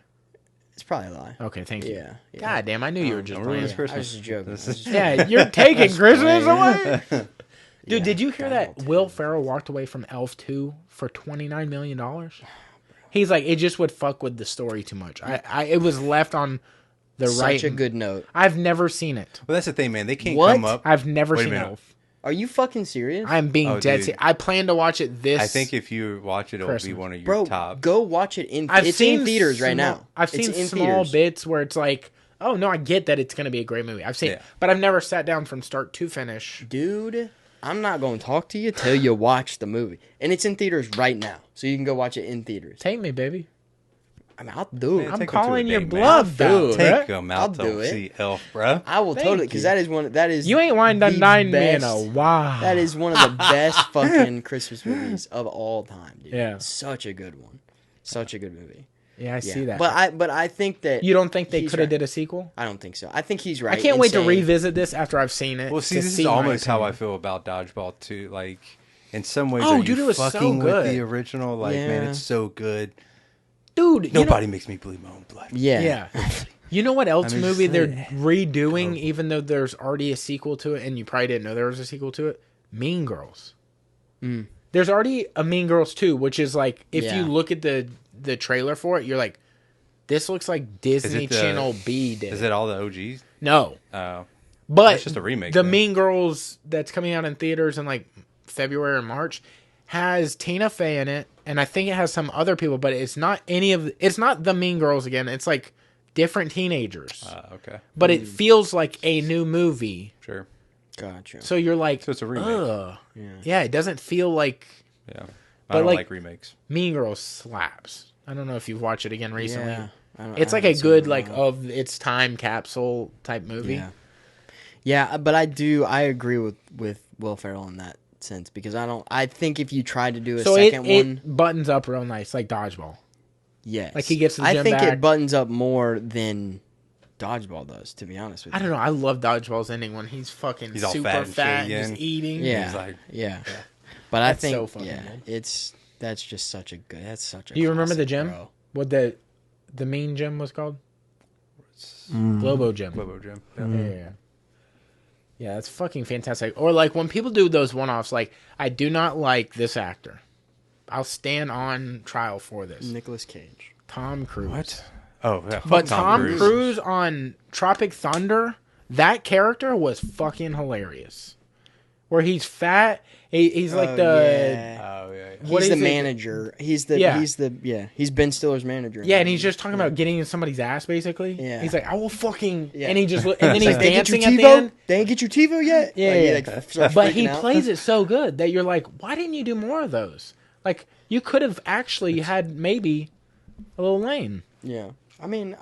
It's probably a lie. Okay, thank you. Yeah. God damn, I knew you were just Don't ruin playing. this I was Christmas. just joking. Yeah, you're taking Christmas away. Dude, Yeah, did you hear God, that Will Ferrell walked away from Elf 2 for $29 million? He's like, it just would fuck with the story too much. It was left on the right. Such a good note. I've never seen it. Well, that's the thing, man. They can't What? come up. I've never Wait a seen minute. Elf. Are you fucking serious? I'm being Oh, dead dude. serious. I plan to watch it this. I think if you watch it, it'll be Christmas. one of your Bro, top. go watch it in. I've It's seen in theaters right small- now. I've It's seen in small theaters. bits where it's like, oh no, I get that it's going to be a great movie. I've seen, Yeah. but I've never sat down from start to finish. Dude, I'm not going to talk to you till you watch the movie. And it's in theaters right now. So you can go watch it in theaters. Take me, baby. I mean, I'll do it. Man, I'm take 'em to calling a your date, man. bluff, I'll do out, it. bruh. Take them I'll out do to it. see Elf, bro. I will Thank totally, because you. that is You ain't wind the done 9 me in best- a while. That is one of the best fucking Christmas movies of all time, dude. Yeah. Such a good one. Such a good movie. Yeah, I Yeah. see that. But I think that You don't think they he's could have right. did a sequel? I don't think so. I think he's right. I can't in wait to saying- revisit this after I've seen it. Well, see, to this see is my almost how I opinion. feel about Dodgeball too. Like, in some ways, Oh, are dude, you it was so fucking with good. the original? Like, man, Yeah. it's so good. Dude, you Nobody makes me bleed my own blood. Yeah. know, yeah. You know what else I mean, movie just they're say- redoing, even though there's already a sequel to it, and you probably didn't know there was a sequel to it? Mean Girls. Mm. There's already a Mean Girls 2, which is like, if Yeah. you look at the trailer for it, you're like, this looks like Disney the- Channel B did. Is it all the OGs? No. Oh, But That's just a remake, The then. Mean Girls that's coming out in theaters in like February or March has Tina Fey in it, and I think it has some other people, but it's not it's not the Mean Girls again. It's like different teenagers. okay, But it feels like a new movie. sure. Gotcha. So you're like, So it's a remake. ugh. Yeah, it doesn't feel like Yeah, But I don't like- like remakes. Mean Girls slaps. I don't know if you've watched it again recently. Yeah. It's like a good like of its time capsule type movie. Yeah. Yeah, but I agree with Will Ferrell in that sense because I think if you tried to do a second one, it buttons up real nice, like dodgeball. Yes, like he gets the gym I think back. it buttons up more than dodgeball does. To be honest with you, I don't know. I love dodgeball's ending when he's fucking super fat and just eating. Yeah, he's like, yeah. But I think so fucking good. That's just such a good. That's such a. Do you remember the gym? Bro. What the mean gym was called? Globo Gym. Globo Gym. Yeah. Yeah, that's fucking fantastic. Or like when people do those one-offs, like I do not like this actor. I'll stand on trial for this. Nicolas Cage. Tom Cruise. What? Oh, yeah. But Tom Cruise on Tropic Thunder, that character was fucking hilarious. Where he's fat, he's like He's the manager. He's Ben Stiller's manager. Yeah, and he's just talking about getting in somebody's ass, basically. Yeah. He's like, I will fucking... Yeah. And he just... And then he's dancing at the TiVo? end. They ain't get your TiVo yet? Yeah. But he plays it so good that you're like, why didn't you do more of those? Like, you could have actually had maybe a little lane. Yeah. I mean,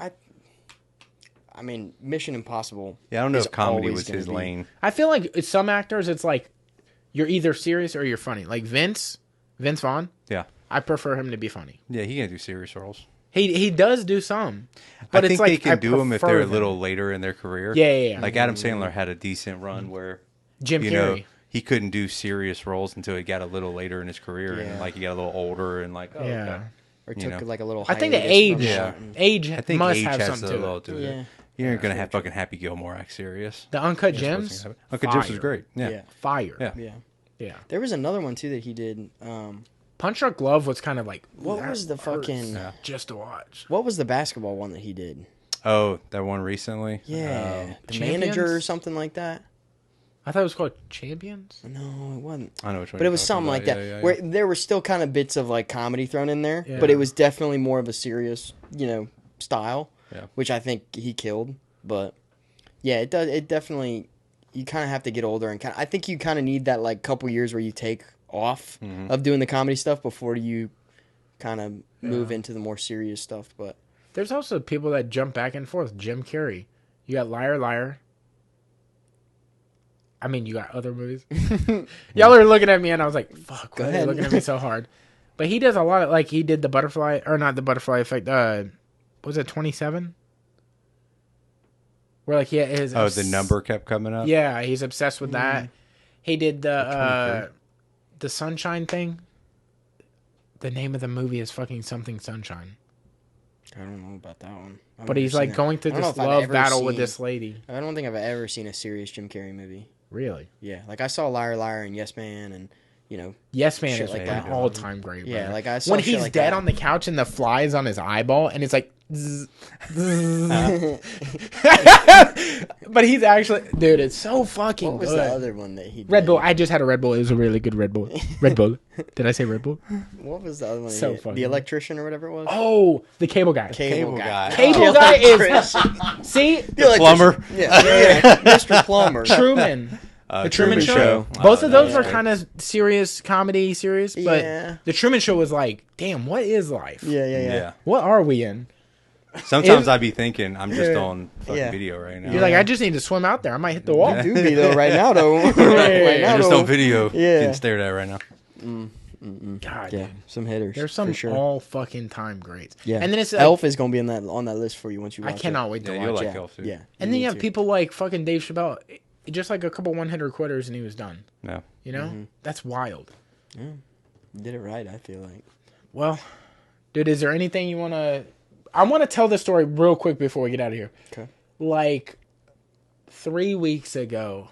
Mission Impossible. Yeah, I don't know if comedy was his lane. I feel like some actors, it's like you're either serious or you're funny. Like Vince Vaughn. Yeah, I prefer him to be funny. Yeah, he can do serious roles. He does do some, but I think it's like they can do them if they're a little later in their career. Yeah. Like Adam Sandler had a decent run where Jim Carrey. He couldn't do serious roles until he got a little later in his career, and like he got a little older, and like okay. Or took like a little. I think the age, I think must age have has something to it. Yeah. You ain't gonna have fucking Happy Gilmore act serious. The Uncut Gems. Uncut Gems was great. Yeah. Fire. Yeah. There was another one too that he did. Punch Drunk Love was kind of like what was the fucking just to watch. What was the basketball one that he did? Oh, that one recently. Yeah, the manager or something like that. I thought it was called Champions. No, it wasn't. I know which one. But it was something like that, where there were still kind of bits of like comedy thrown in there, but it was definitely more of a serious, style. Yeah. Which I think he killed. But yeah, it does. It definitely. You kind of have to get older and I think you kind of need that like couple years where you take off of doing the comedy stuff before you kind of move into the more serious stuff. But there's also people that jump back and forth. Jim Carrey. You got Liar Liar. I mean, you got other movies. Y'all are looking at me, and I was like, "Fuck!" Why are they looking at me so hard? But he does a lot of like he did the butterfly, or not the butterfly effect. Was it 27? Where like the number kept coming up. Yeah, he's obsessed with that. He did the sunshine thing. The name of the movie is fucking something Sunshine. I don't know about that one. But he's like going through this love battle with this lady. I don't think I've ever seen a serious Jim Carrey movie. Really? Yeah, like I saw Liar Liar and Yes Man and Yes Man is like an all-time great. Yeah, bro. like I saw when he's like dead on the couch and the fly is on his eyeball and it's like. Zzz, zzz. But he's actually, dude, it's so fucking good. What was the other one that he did? Red Bull. I just had a Red Bull. It was a really good Red Bull. Red Bull. Did I say Red Bull? What was the other one? So funny. The electrician or whatever it was. Oh, the cable guy. Cable guy. Cable guy is. See, the plumber. Yeah, Mr. Plumber. Truman. The Truman Show. Both of those are kind of serious comedy, but the Truman Show was like, damn, what is life? Yeah. What are we in? Sometimes I'd be thinking I'm just on fucking video right now. You're like, I just need to swim out there. I might hit the wall. You do be though right now though. I'm just on video getting stared at right now. God, yeah, dude. Some hitters. There's some all fucking time greats. Yeah, and then it's like, Elf is gonna be on that list for you once you watch I cannot wait to watch you'll it. like Elf too. Yeah, and then you have people like fucking Dave Chappelle, just like a couple one-hitter quitters, and he was done. Yeah, That's wild. Yeah, you did it right. I feel like. Well, dude, is there anything you want to? I want to tell this story real quick before we get out of here. Okay. Like 3 weeks ago,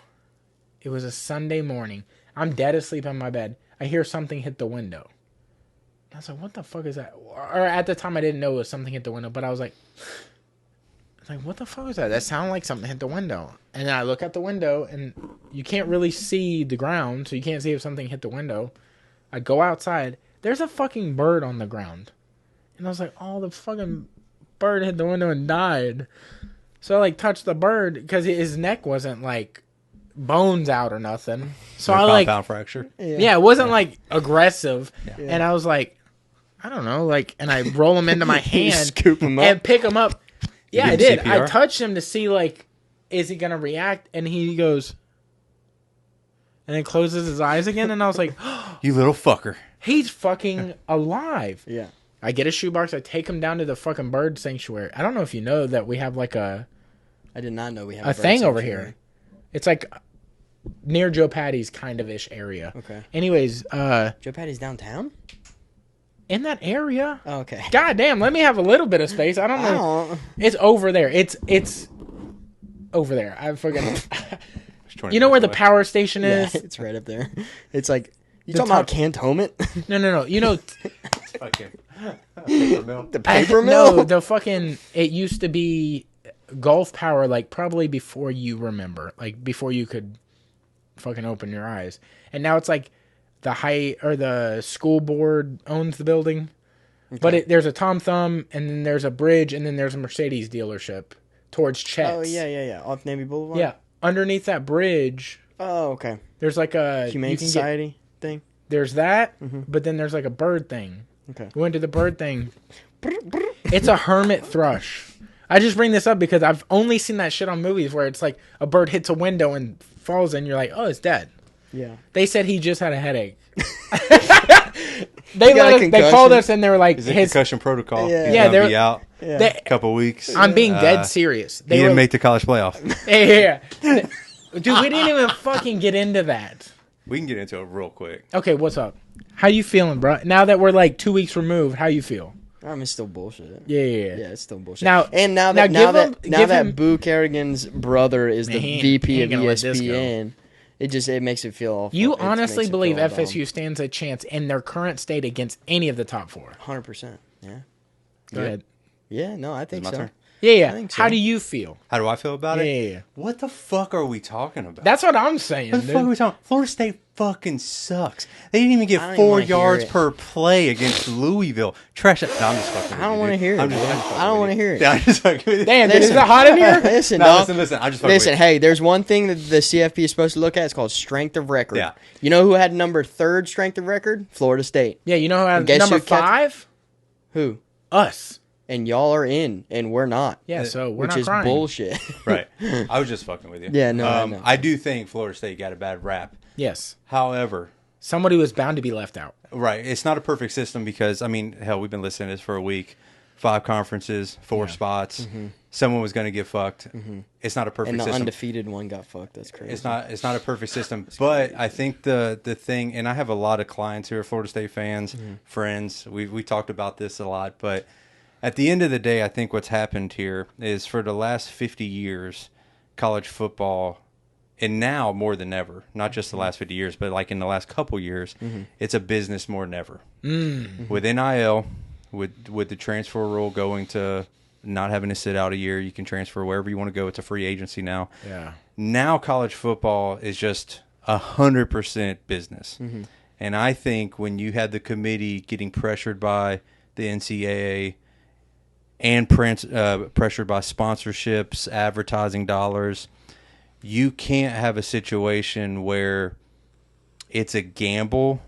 it was a Sunday morning. I'm dead asleep in my bed. I hear something hit the window. I was like, what the fuck is that? Or at the time, I didn't know it was something hit the window, but I was like, what the fuck is that? That sounded like something hit the window. And then I look out the window, and you can't really see the ground, so you can't see if something hit the window. I go outside. There's a fucking bird on the ground. And I was like, oh, the fucking bird hit the window and died. So I, like, touched the bird because his neck wasn't, like, bones out or nothing. So I, like... compound fracture. Yeah, it wasn't, like, aggressive. Yeah. And I was like, I don't know, like... And I roll him into my hand. Scoop him up. And pick him up. Yeah, I did. CPR? I touched him to see, like, is he going to react? And he goes... and then closes his eyes again, and I was like, you little fucker. He's fucking alive. Yeah. I get a shoebox. I take him down to the fucking bird sanctuary. I don't know if you know that we have like I did not know we have a thing over here. It's like near Joe Patty's kind of ish area. Okay. Anyways, Joe Patty's downtown? in that area. Oh, okay. God damn, let me have a little bit of space. I don't know. It's over there. It's over there. I forget. You know where the power station is? Yeah, it's right up there. It's like you The talking about Cantonment? No. You know The paper mill? No, the fucking it used to be Gulf Power, like probably before you remember, like before you could fucking open your eyes. And now it's like the school board owns the building. Okay. But there's a Tom Thumb, and then there's a bridge, and then there's a Mercedes dealership towards Chet's. Oh, yeah. Off Navy Boulevard? Yeah. Underneath that bridge. Oh, okay. There's like a Humane Society thing? There's that, but then there's like a bird thing. Okay. We went to the bird thing. It's a hermit thrush. I just bring this up because I've only seen that shit on movies where it's like a bird hits a window and falls and you're like, oh, it's dead. Yeah. They said he just had a headache. They called us and they were like, is it concussion protocol? Yeah. He's gonna be out a couple weeks. I'm being dead serious. He didn't make the college playoff. Yeah. Dude, we didn't even fucking get into that. We can get into it real quick. Okay, what's up? How you feeling, bro? Now that we're like 2 weeks removed, how you feel? It's still bullshit. Yeah. Yeah, it's still bullshit. Now that Boo Carrigan's brother is the VP of ESPN, it makes it feel awful. You honestly believe FSU stands a chance in their current state against any of the top four? 100%. Yeah. Go ahead. Yeah, no, I think so. Turn? Yeah. I think so. How do you feel? How do I feel about it? Yeah. What the fuck are we talking about? That's what I'm saying. What the fuck are we talking? Florida State fucking sucks. They didn't even get 4 yards per play against Louisville. Trash it. No, I'm just fucking with you. I don't want to hear it. I don't want to hear it. Yeah, I'm just fucking with you. Damn, dude, is it hot in here? Listen, listen. I just fucking listen. Hey, there's one thing that the CFP is supposed to look at. It's called strength of record. Yeah. You know who had number 3rd strength of record? Florida State. Yeah, you know who had number 5? Who? Us. And y'all are in, and we're not. Yeah, so we're not which is crying. bullshit. Right. I was just fucking with you. Yeah, no, I know. I do think Florida State got a bad rap. Yes. However, somebody was bound to be left out. Right. It's not a perfect system because, I mean, hell, we've been listening to this for a week. 5 conferences, 4 spots. Mm-hmm. Someone was going to get fucked. Mm-hmm. It's not a perfect system. And the undefeated one got fucked. That's crazy. It's not a perfect system. But I think the thing, and I have a lot of clients who are Florida State fans, friends. We talked about this a lot, but at the end of the day, I think what's happened here is for the last 50 years, college football, and now more than ever, not just the last 50 years, but like in the last couple years, it's a business more than ever. Mm-hmm. With NIL, with the transfer rule going to not having to sit out a year, you can transfer wherever you want to go. It's a free agency now. Yeah. Now college football is just 100% business. Mm-hmm. And I think when you had the committee getting pressured by the NCAA, and pressured by sponsorships, advertising dollars, you can't have a situation where it's a gamble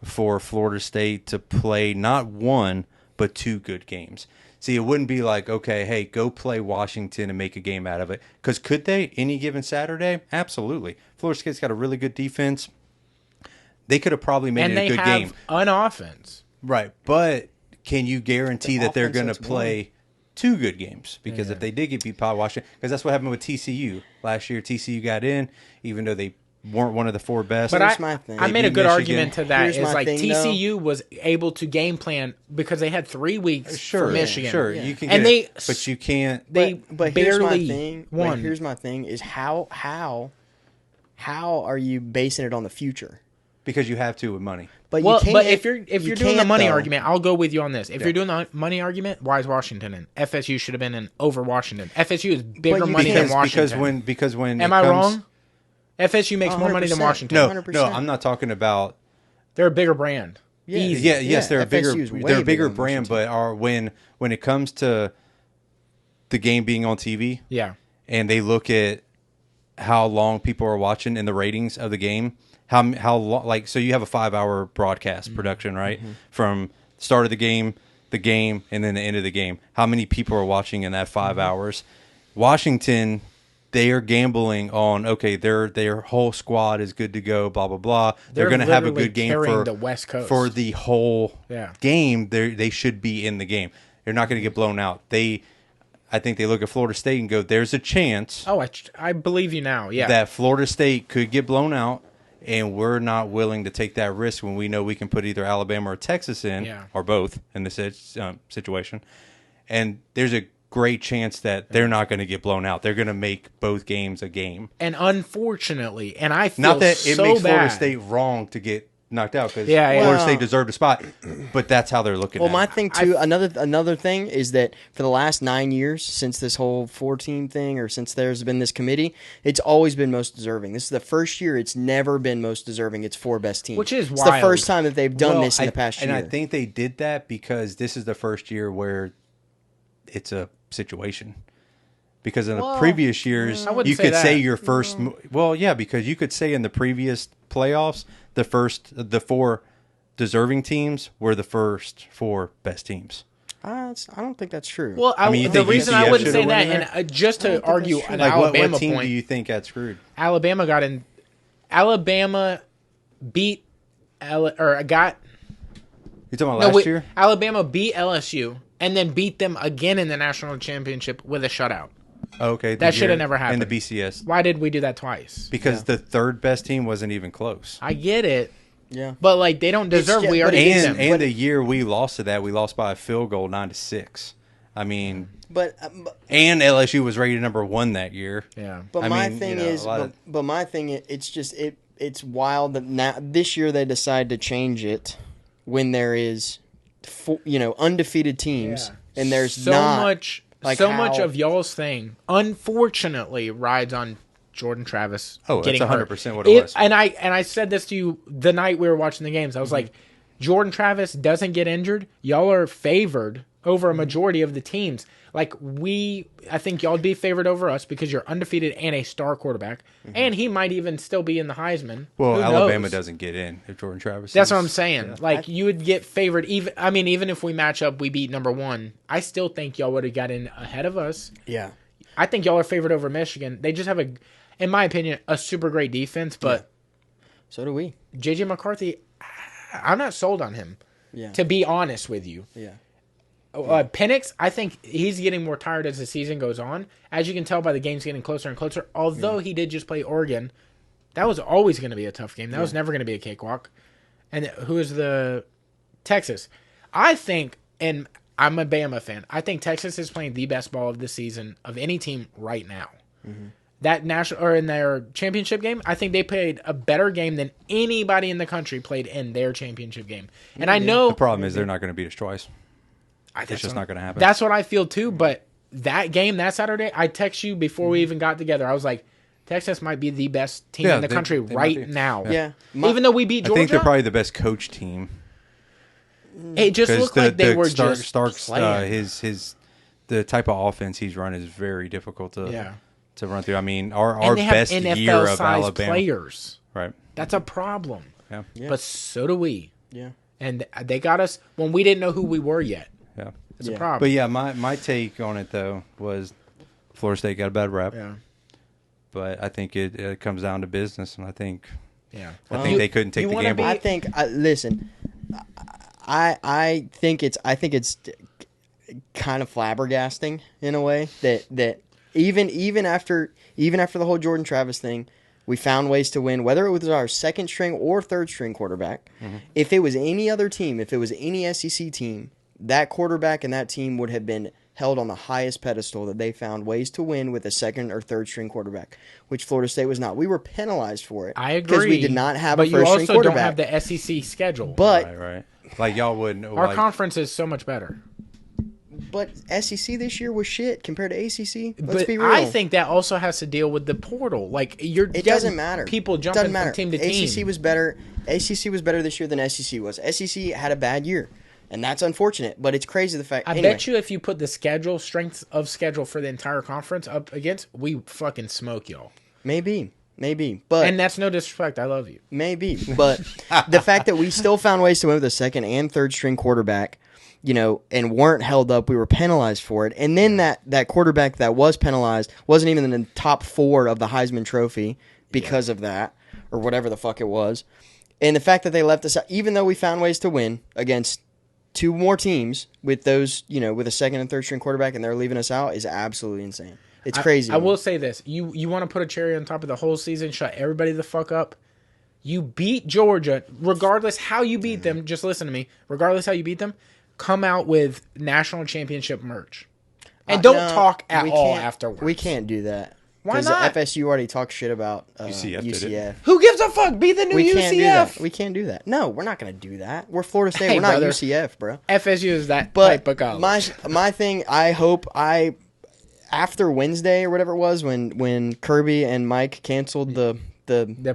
for Florida State to play not 1, but 2 good games. See, it wouldn't be like, okay, hey, go play Washington and make a game out of it. Because could they any given Saturday? Absolutely. Florida State's got a really good defense. They could have probably made it a good game. And they have an offense. Right, but can you guarantee that they're going to play 2 good games? Because if they did get beat by Washington, because that's what happened with TCU last year. TCU got in, even though they weren't one of the 4 best. But I made a good argument to that. Here's is like TCU though. Was able to game plan because they had 3 weeks for Michigan. Sure, yeah. you can and get it, but you can't. But barely won. Here's my thing: is how are you basing it on the future? Because you have to with money. But if you're doing the money argument, I'll go with you on this. If you're doing the money argument, why is Washington in? FSU should have been in over Washington. FSU is bigger money than Washington. Because when am I wrong? FSU makes more money than Washington. No, 100%. I'm not talking about. They're a bigger brand. Yes, they're a bigger. They're a bigger brand, but when it comes to the game being on TV, and they look at how long people are watching and the ratings of the game. How long? Like, so you have a 5-hour broadcast production, right? Mm-hmm. From start of the game, and then the end of the game. How many people are watching in that 5 hours? Washington they are gambling on, okay, their whole squad is good to go, blah blah blah. They're going to have a good game for the West Coast for the whole game. They should be in the game. They're not going to get blown out. I think they look at Florida State and go, there's a chance. Oh, I believe you now. Yeah, that Florida State could get blown out, and we're not willing to take that risk when we know we can put either Alabama or Texas in, or both in this situation. And there's a great chance that they're not going to get blown out. They're going to make both games a game. And unfortunately, and I feel not that it so makes Florida bad. State wrong to get knocked out, because Florida State deserved a spot, but that's how they're looking at it. Well, my thing too, another thing is that for the last 9 years since this whole 4-team thing, or since there's been this committee, it's always been most deserving. This is the first year it's never been most deserving. It's 4 best teams, which is wild. It's the first time that they've done this in the past year. And I think they did that because this is the first year where it's a situation. Because in the previous years, you could say your first. Well, yeah, because you could say in the previous playoffs, the 4 deserving teams were the first 4 best teams. I don't think that's true. Well, the reason I wouldn't say that, and just to argue an Alabama what team point, do you think got screwed? Alabama beat You talking about last year? Alabama beat LSU and then beat them again in the national championship with a shutout. Okay, that should have never happened in the BCS. Why did we do that twice? Because the third best team wasn't even close. I get it. Yeah, but like they don't deserve. We already beat them. And the year we lost to that, we lost by a field goal, 9-6. I mean, and LSU was rated number 1 that year. Yeah, but my thing is, it's just it's wild that now this year they decide to change it when there is, undefeated teams and there's so much. Like much of y'all's thing, unfortunately, rides on Jordan Travis. Oh, that's 100% what it was. And I said this to you the night we were watching the games. I was like, Jordan Travis doesn't get injured. Y'all are favored over a majority of the teams. Like I think y'all would be favored over us because you're undefeated and a star quarterback, and he might even still be in the Heisman. Well, Alabama doesn't get in if Jordan Travis. That's what I'm saying. Yeah. Like you would get favored. Even if we match up, we beat number 1. I still think y'all would have got in ahead of us. Yeah, I think y'all are favored over Michigan. They just have in my opinion, a super great defense. But so do we. JJ McCarthy, I'm not sold on him. Yeah, to be honest with you. Yeah. Penix, I think he's getting more tired as the season goes on. As you can tell by the games getting closer and closer. Although he did just play Oregon, that was always going to be a tough game. That was never going to be a cakewalk. And who is the Texas? I think, and I'm a Bama fan, I think Texas is playing the best ball of the season of any team right now. Mm-hmm. That national or in their championship game, I think they played a better game than anybody in the country played in their championship game. And I know the problem is they're not going to beat us twice. It's just not going to happen. That's what I feel too. But that game, that Saturday, I text you before we even got together. I was like, Texas might be the best team in the country right now. Yeah. Even though we beat Georgia. I think they're probably the best coach team. It just looked like they were just Starks, the type of offense he's run is very difficult to run through. I mean, our best year of Alabama players. Right. That's a problem. Yeah. But so do we. Yeah. And they got us when we didn't know who we were yet. Yeah. It's a problem. But yeah, my take on it though was Florida State got a bad rep. Yeah. But I think it comes down to business, and I think well, they couldn't take the gamble. I think listen, I think it's kind of flabbergasting in a way that even after the whole Jordan Travis thing, we found ways to win, whether it was our second string or third string quarterback. Mm-hmm. If it was any other team, if it was any SEC team, that quarterback and that team would have been held on the highest pedestal, that they found ways to win with a second or third string quarterback, which Florida State was not. We were penalized for it. I agree. Because we did not have a first string quarterback. But you also don't have the SEC schedule. But right. Like y'all wouldn't. Our conference is so much better. But SEC this year was shit compared to ACC. Let's be real. I think that also has to deal with the portal. Like it doesn't matter. People jumping from team to team. ACC was better. ACC was better this year than SEC was. SEC had a bad year, and that's unfortunate. But it's crazy the fact. I bet you if you put the strength of schedule for the entire conference up against, we fucking smoke y'all. Maybe, but and that's no disrespect. I love you. Maybe, but the fact that we still found ways to win with a second and third string quarterback. and weren't held up. We were penalized for it. And then that quarterback that was penalized wasn't even in the top 4 of the Heisman Trophy because of that, or whatever the fuck it was. And the fact that they left us out, even though we found ways to win against 2 more teams with those, with a second and third string quarterback, and they're leaving us out, is absolutely insane. It's crazy. I will say this. You want to put a cherry on top of the whole season, shut everybody the fuck up. You beat Georgia, regardless how you beat them, just listen to me, regardless how you beat them, come out with national championship merch. And don't talk at all afterwards. We can't do that. Why not? Because FSU already talked shit about UCF. Who gives a fuck? Be the new UCF. We can't do that. No, we're not going to do that. We're Florida State. We're not UCF, bro. FSU is that type of college. My thing, I hope after Wednesday or whatever it was, when Kirby and Mike canceled the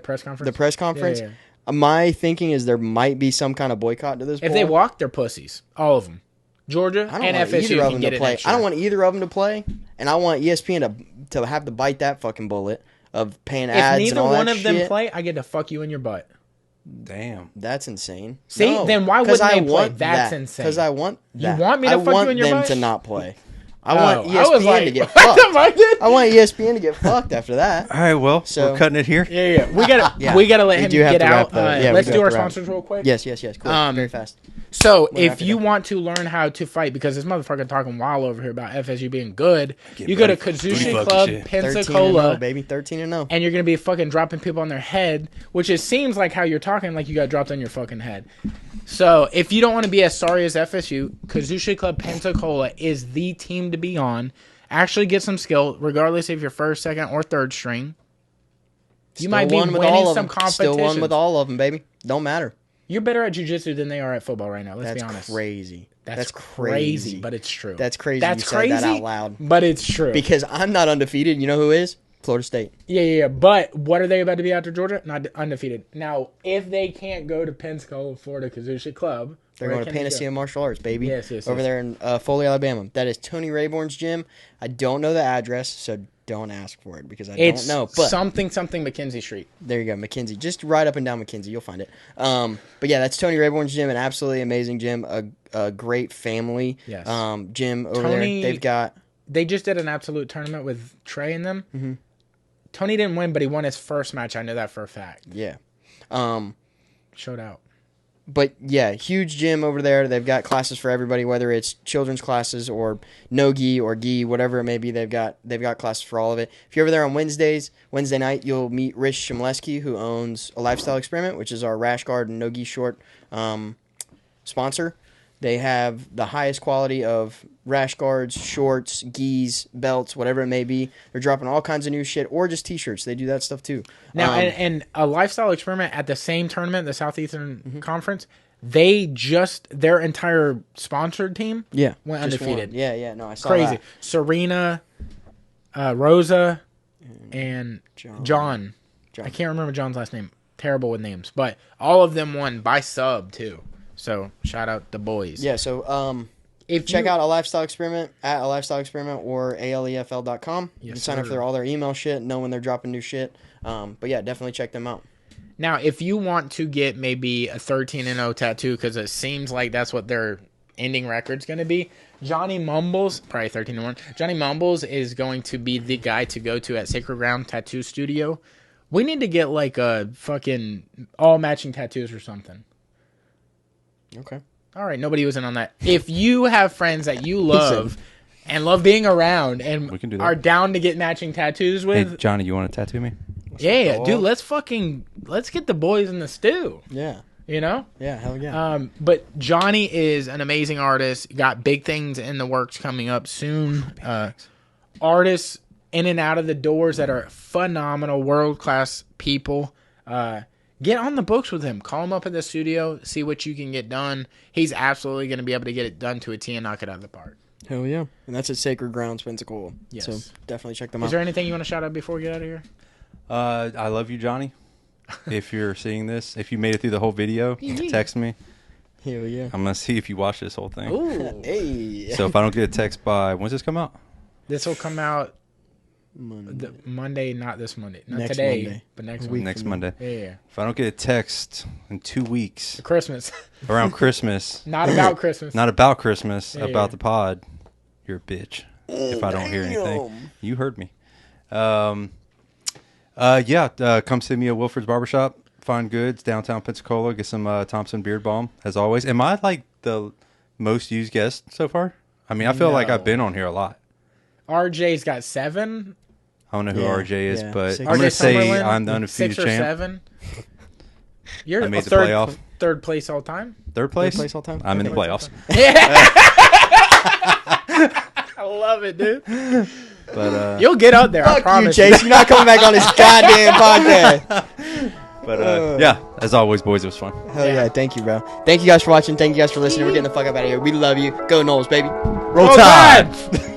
press conference. The press conference. Yeah. My thinking is there might be some kind of boycott to this bowl. If they walk, they're pussies. All of them. Georgia and FSU can get it next year. I don't want either of them to play, and I want ESPN to have to bite that fucking bullet of paying ads and all that shit. If neither one of them play, I get to fuck you in your butt. Damn. That's insane. See, then why wouldn't they play? That's insane. Because I want that. You want me to fuck you in your butt? I want them to not play. I want ESPN to get fucked. I want ESPN to get fucked after that. All right, well, we're cutting it here. Yeah. We gotta let him get out. Let's do our sponsors real quick. Yes. Cool. Very fast. So, if you want to learn how to fight, because this motherfucker talking wild over here about FSU being good, you go to Kazushi Club, Pensacola, 13-0, baby, 13-0, and you're gonna be fucking dropping people on their head, which seems like how you're talking, like you got dropped on your fucking head. So, if you don't want to be as sorry as FSU, Kazushi Club Pensacola is the team to be on. Actually get some skill, regardless if you're first, second, or third string. You might be winning some competitions. Still won with all of them, baby. Don't matter. You're better at jiu-jitsu than they are at football right now. Let's be honest. That's crazy. That's crazy, but it's true. That's crazy. That's crazy, said that out loud. But it's true. Because I'm not undefeated. You know who is? Florida State. Yeah. But what are they about to be after Georgia? Not undefeated. Now, if they can't go to Pensacola, Florida, Kazushi Club, they're going to Panacea Martial Arts, baby. Yes. Over there in Foley, Alabama. That is Tony Rayborn's gym. I don't know the address, so don't ask for it because I don't know. But something McKenzie Street. There you go, McKenzie. Just right up and down McKenzie, you'll find it. But yeah, that's Tony Rayborn's gym, an absolutely amazing gym, a great family gym over there. They just did an absolute tournament with Trey and them. Mm-hmm. Tony didn't win, but he won his first match. I know that for a fact. Yeah. Showed out. But yeah, huge gym over there. They've got classes for everybody, whether it's children's classes or no-gi or gi, whatever it may be. They've got classes for all of it. If you're over there on Wednesday night, you'll meet Rich Shimleski, who owns A Lifestyle Experiment, which is our rash guard and no-gi short sponsor. They have the highest quality of rash guards, shorts, gis, belts, whatever it may be. They're dropping all kinds of new shit, or just T-shirts. They do that stuff too. Now, and A Lifestyle Experiment at the same tournament, the Southeastern Conference, their entire sponsored team went undefeated. Yeah, no, I saw crazy. that. Serena, Rosa, and John. I can't remember John's last name. Terrible with names. But all of them won by sub, too. So, shout out the boys. Yeah, so check out A Lifestyle Experiment at A Lifestyle Experiment or alefl.com. You can sign up for all their email shit, know when they're dropping new shit. But yeah, definitely check them out. Now, if you want to get maybe a 13-0 tattoo, because it seems like that's what their ending record's going to be, Johnny Mumbles, probably 13-1, Johnny Mumbles is going to be the guy to go to at Sacred Ground Tattoo Studio. We need to get like a fucking all matching tattoos or something. Okay. All right. Nobody was in on that. If you have friends that you love and love being around and are down to get matching tattoos with. Hey, Johnny, you want to tattoo me? Yeah, dude. Let's get the boys in the stew. Yeah. You know? Yeah, hell yeah. But Johnny is an amazing artist. Got big things in the works coming up soon. Artists in and out of the doors that are phenomenal, world-class people. Get on the books with him. Call him up at the studio. See what you can get done. He's absolutely going to be able to get it done to a T and knock it out of the park. Hell yeah. And that's at Sacred Grounds, Pensacola. Yes. So definitely check them out. Is there anything you want to shout out before we get out of here? I love you, Johnny. If you're seeing this, if you made it through the whole video, text me. Hell yeah. I'm going to see if you watch this whole thing. Ooh. Hey. So if I don't get a text by, when's this come out? This will come out Monday, not this Monday. Not Next today, Monday. but next Week week. Next Monday. Yeah. If I don't get a text in 2 weeks Christmas. around Christmas, Not about Christmas. not about Christmas, Yeah. about the pod, you're a bitch. If I don't hear anything, you heard me. Come see me at Wilford's Barbershop. Fine Goods, downtown Pensacola. Get some Thompson beard balm as always. Am I like the most used guest so far? I mean, I feel like I've been on here a lot. RJ's got 7. I don't know who RJ is, but Six. I'm going to RJ say Summerlin, I'm the undefeated 6 or champ. 7. You're I made the third, playoff. Third place all time. Third place? Third place all time? I'm in the Okay. playoffs. I love it, dude. But You'll get up there. I Fuck you, promise. Chase. You're not coming back on this goddamn podcast. But yeah, as always, boys, it was fun. Hell yeah. Thank you, bro. Thank you guys for watching. Thank you guys for listening. We're getting the fuck up out of here. We love you. Go Knowles, baby. Roll Tide.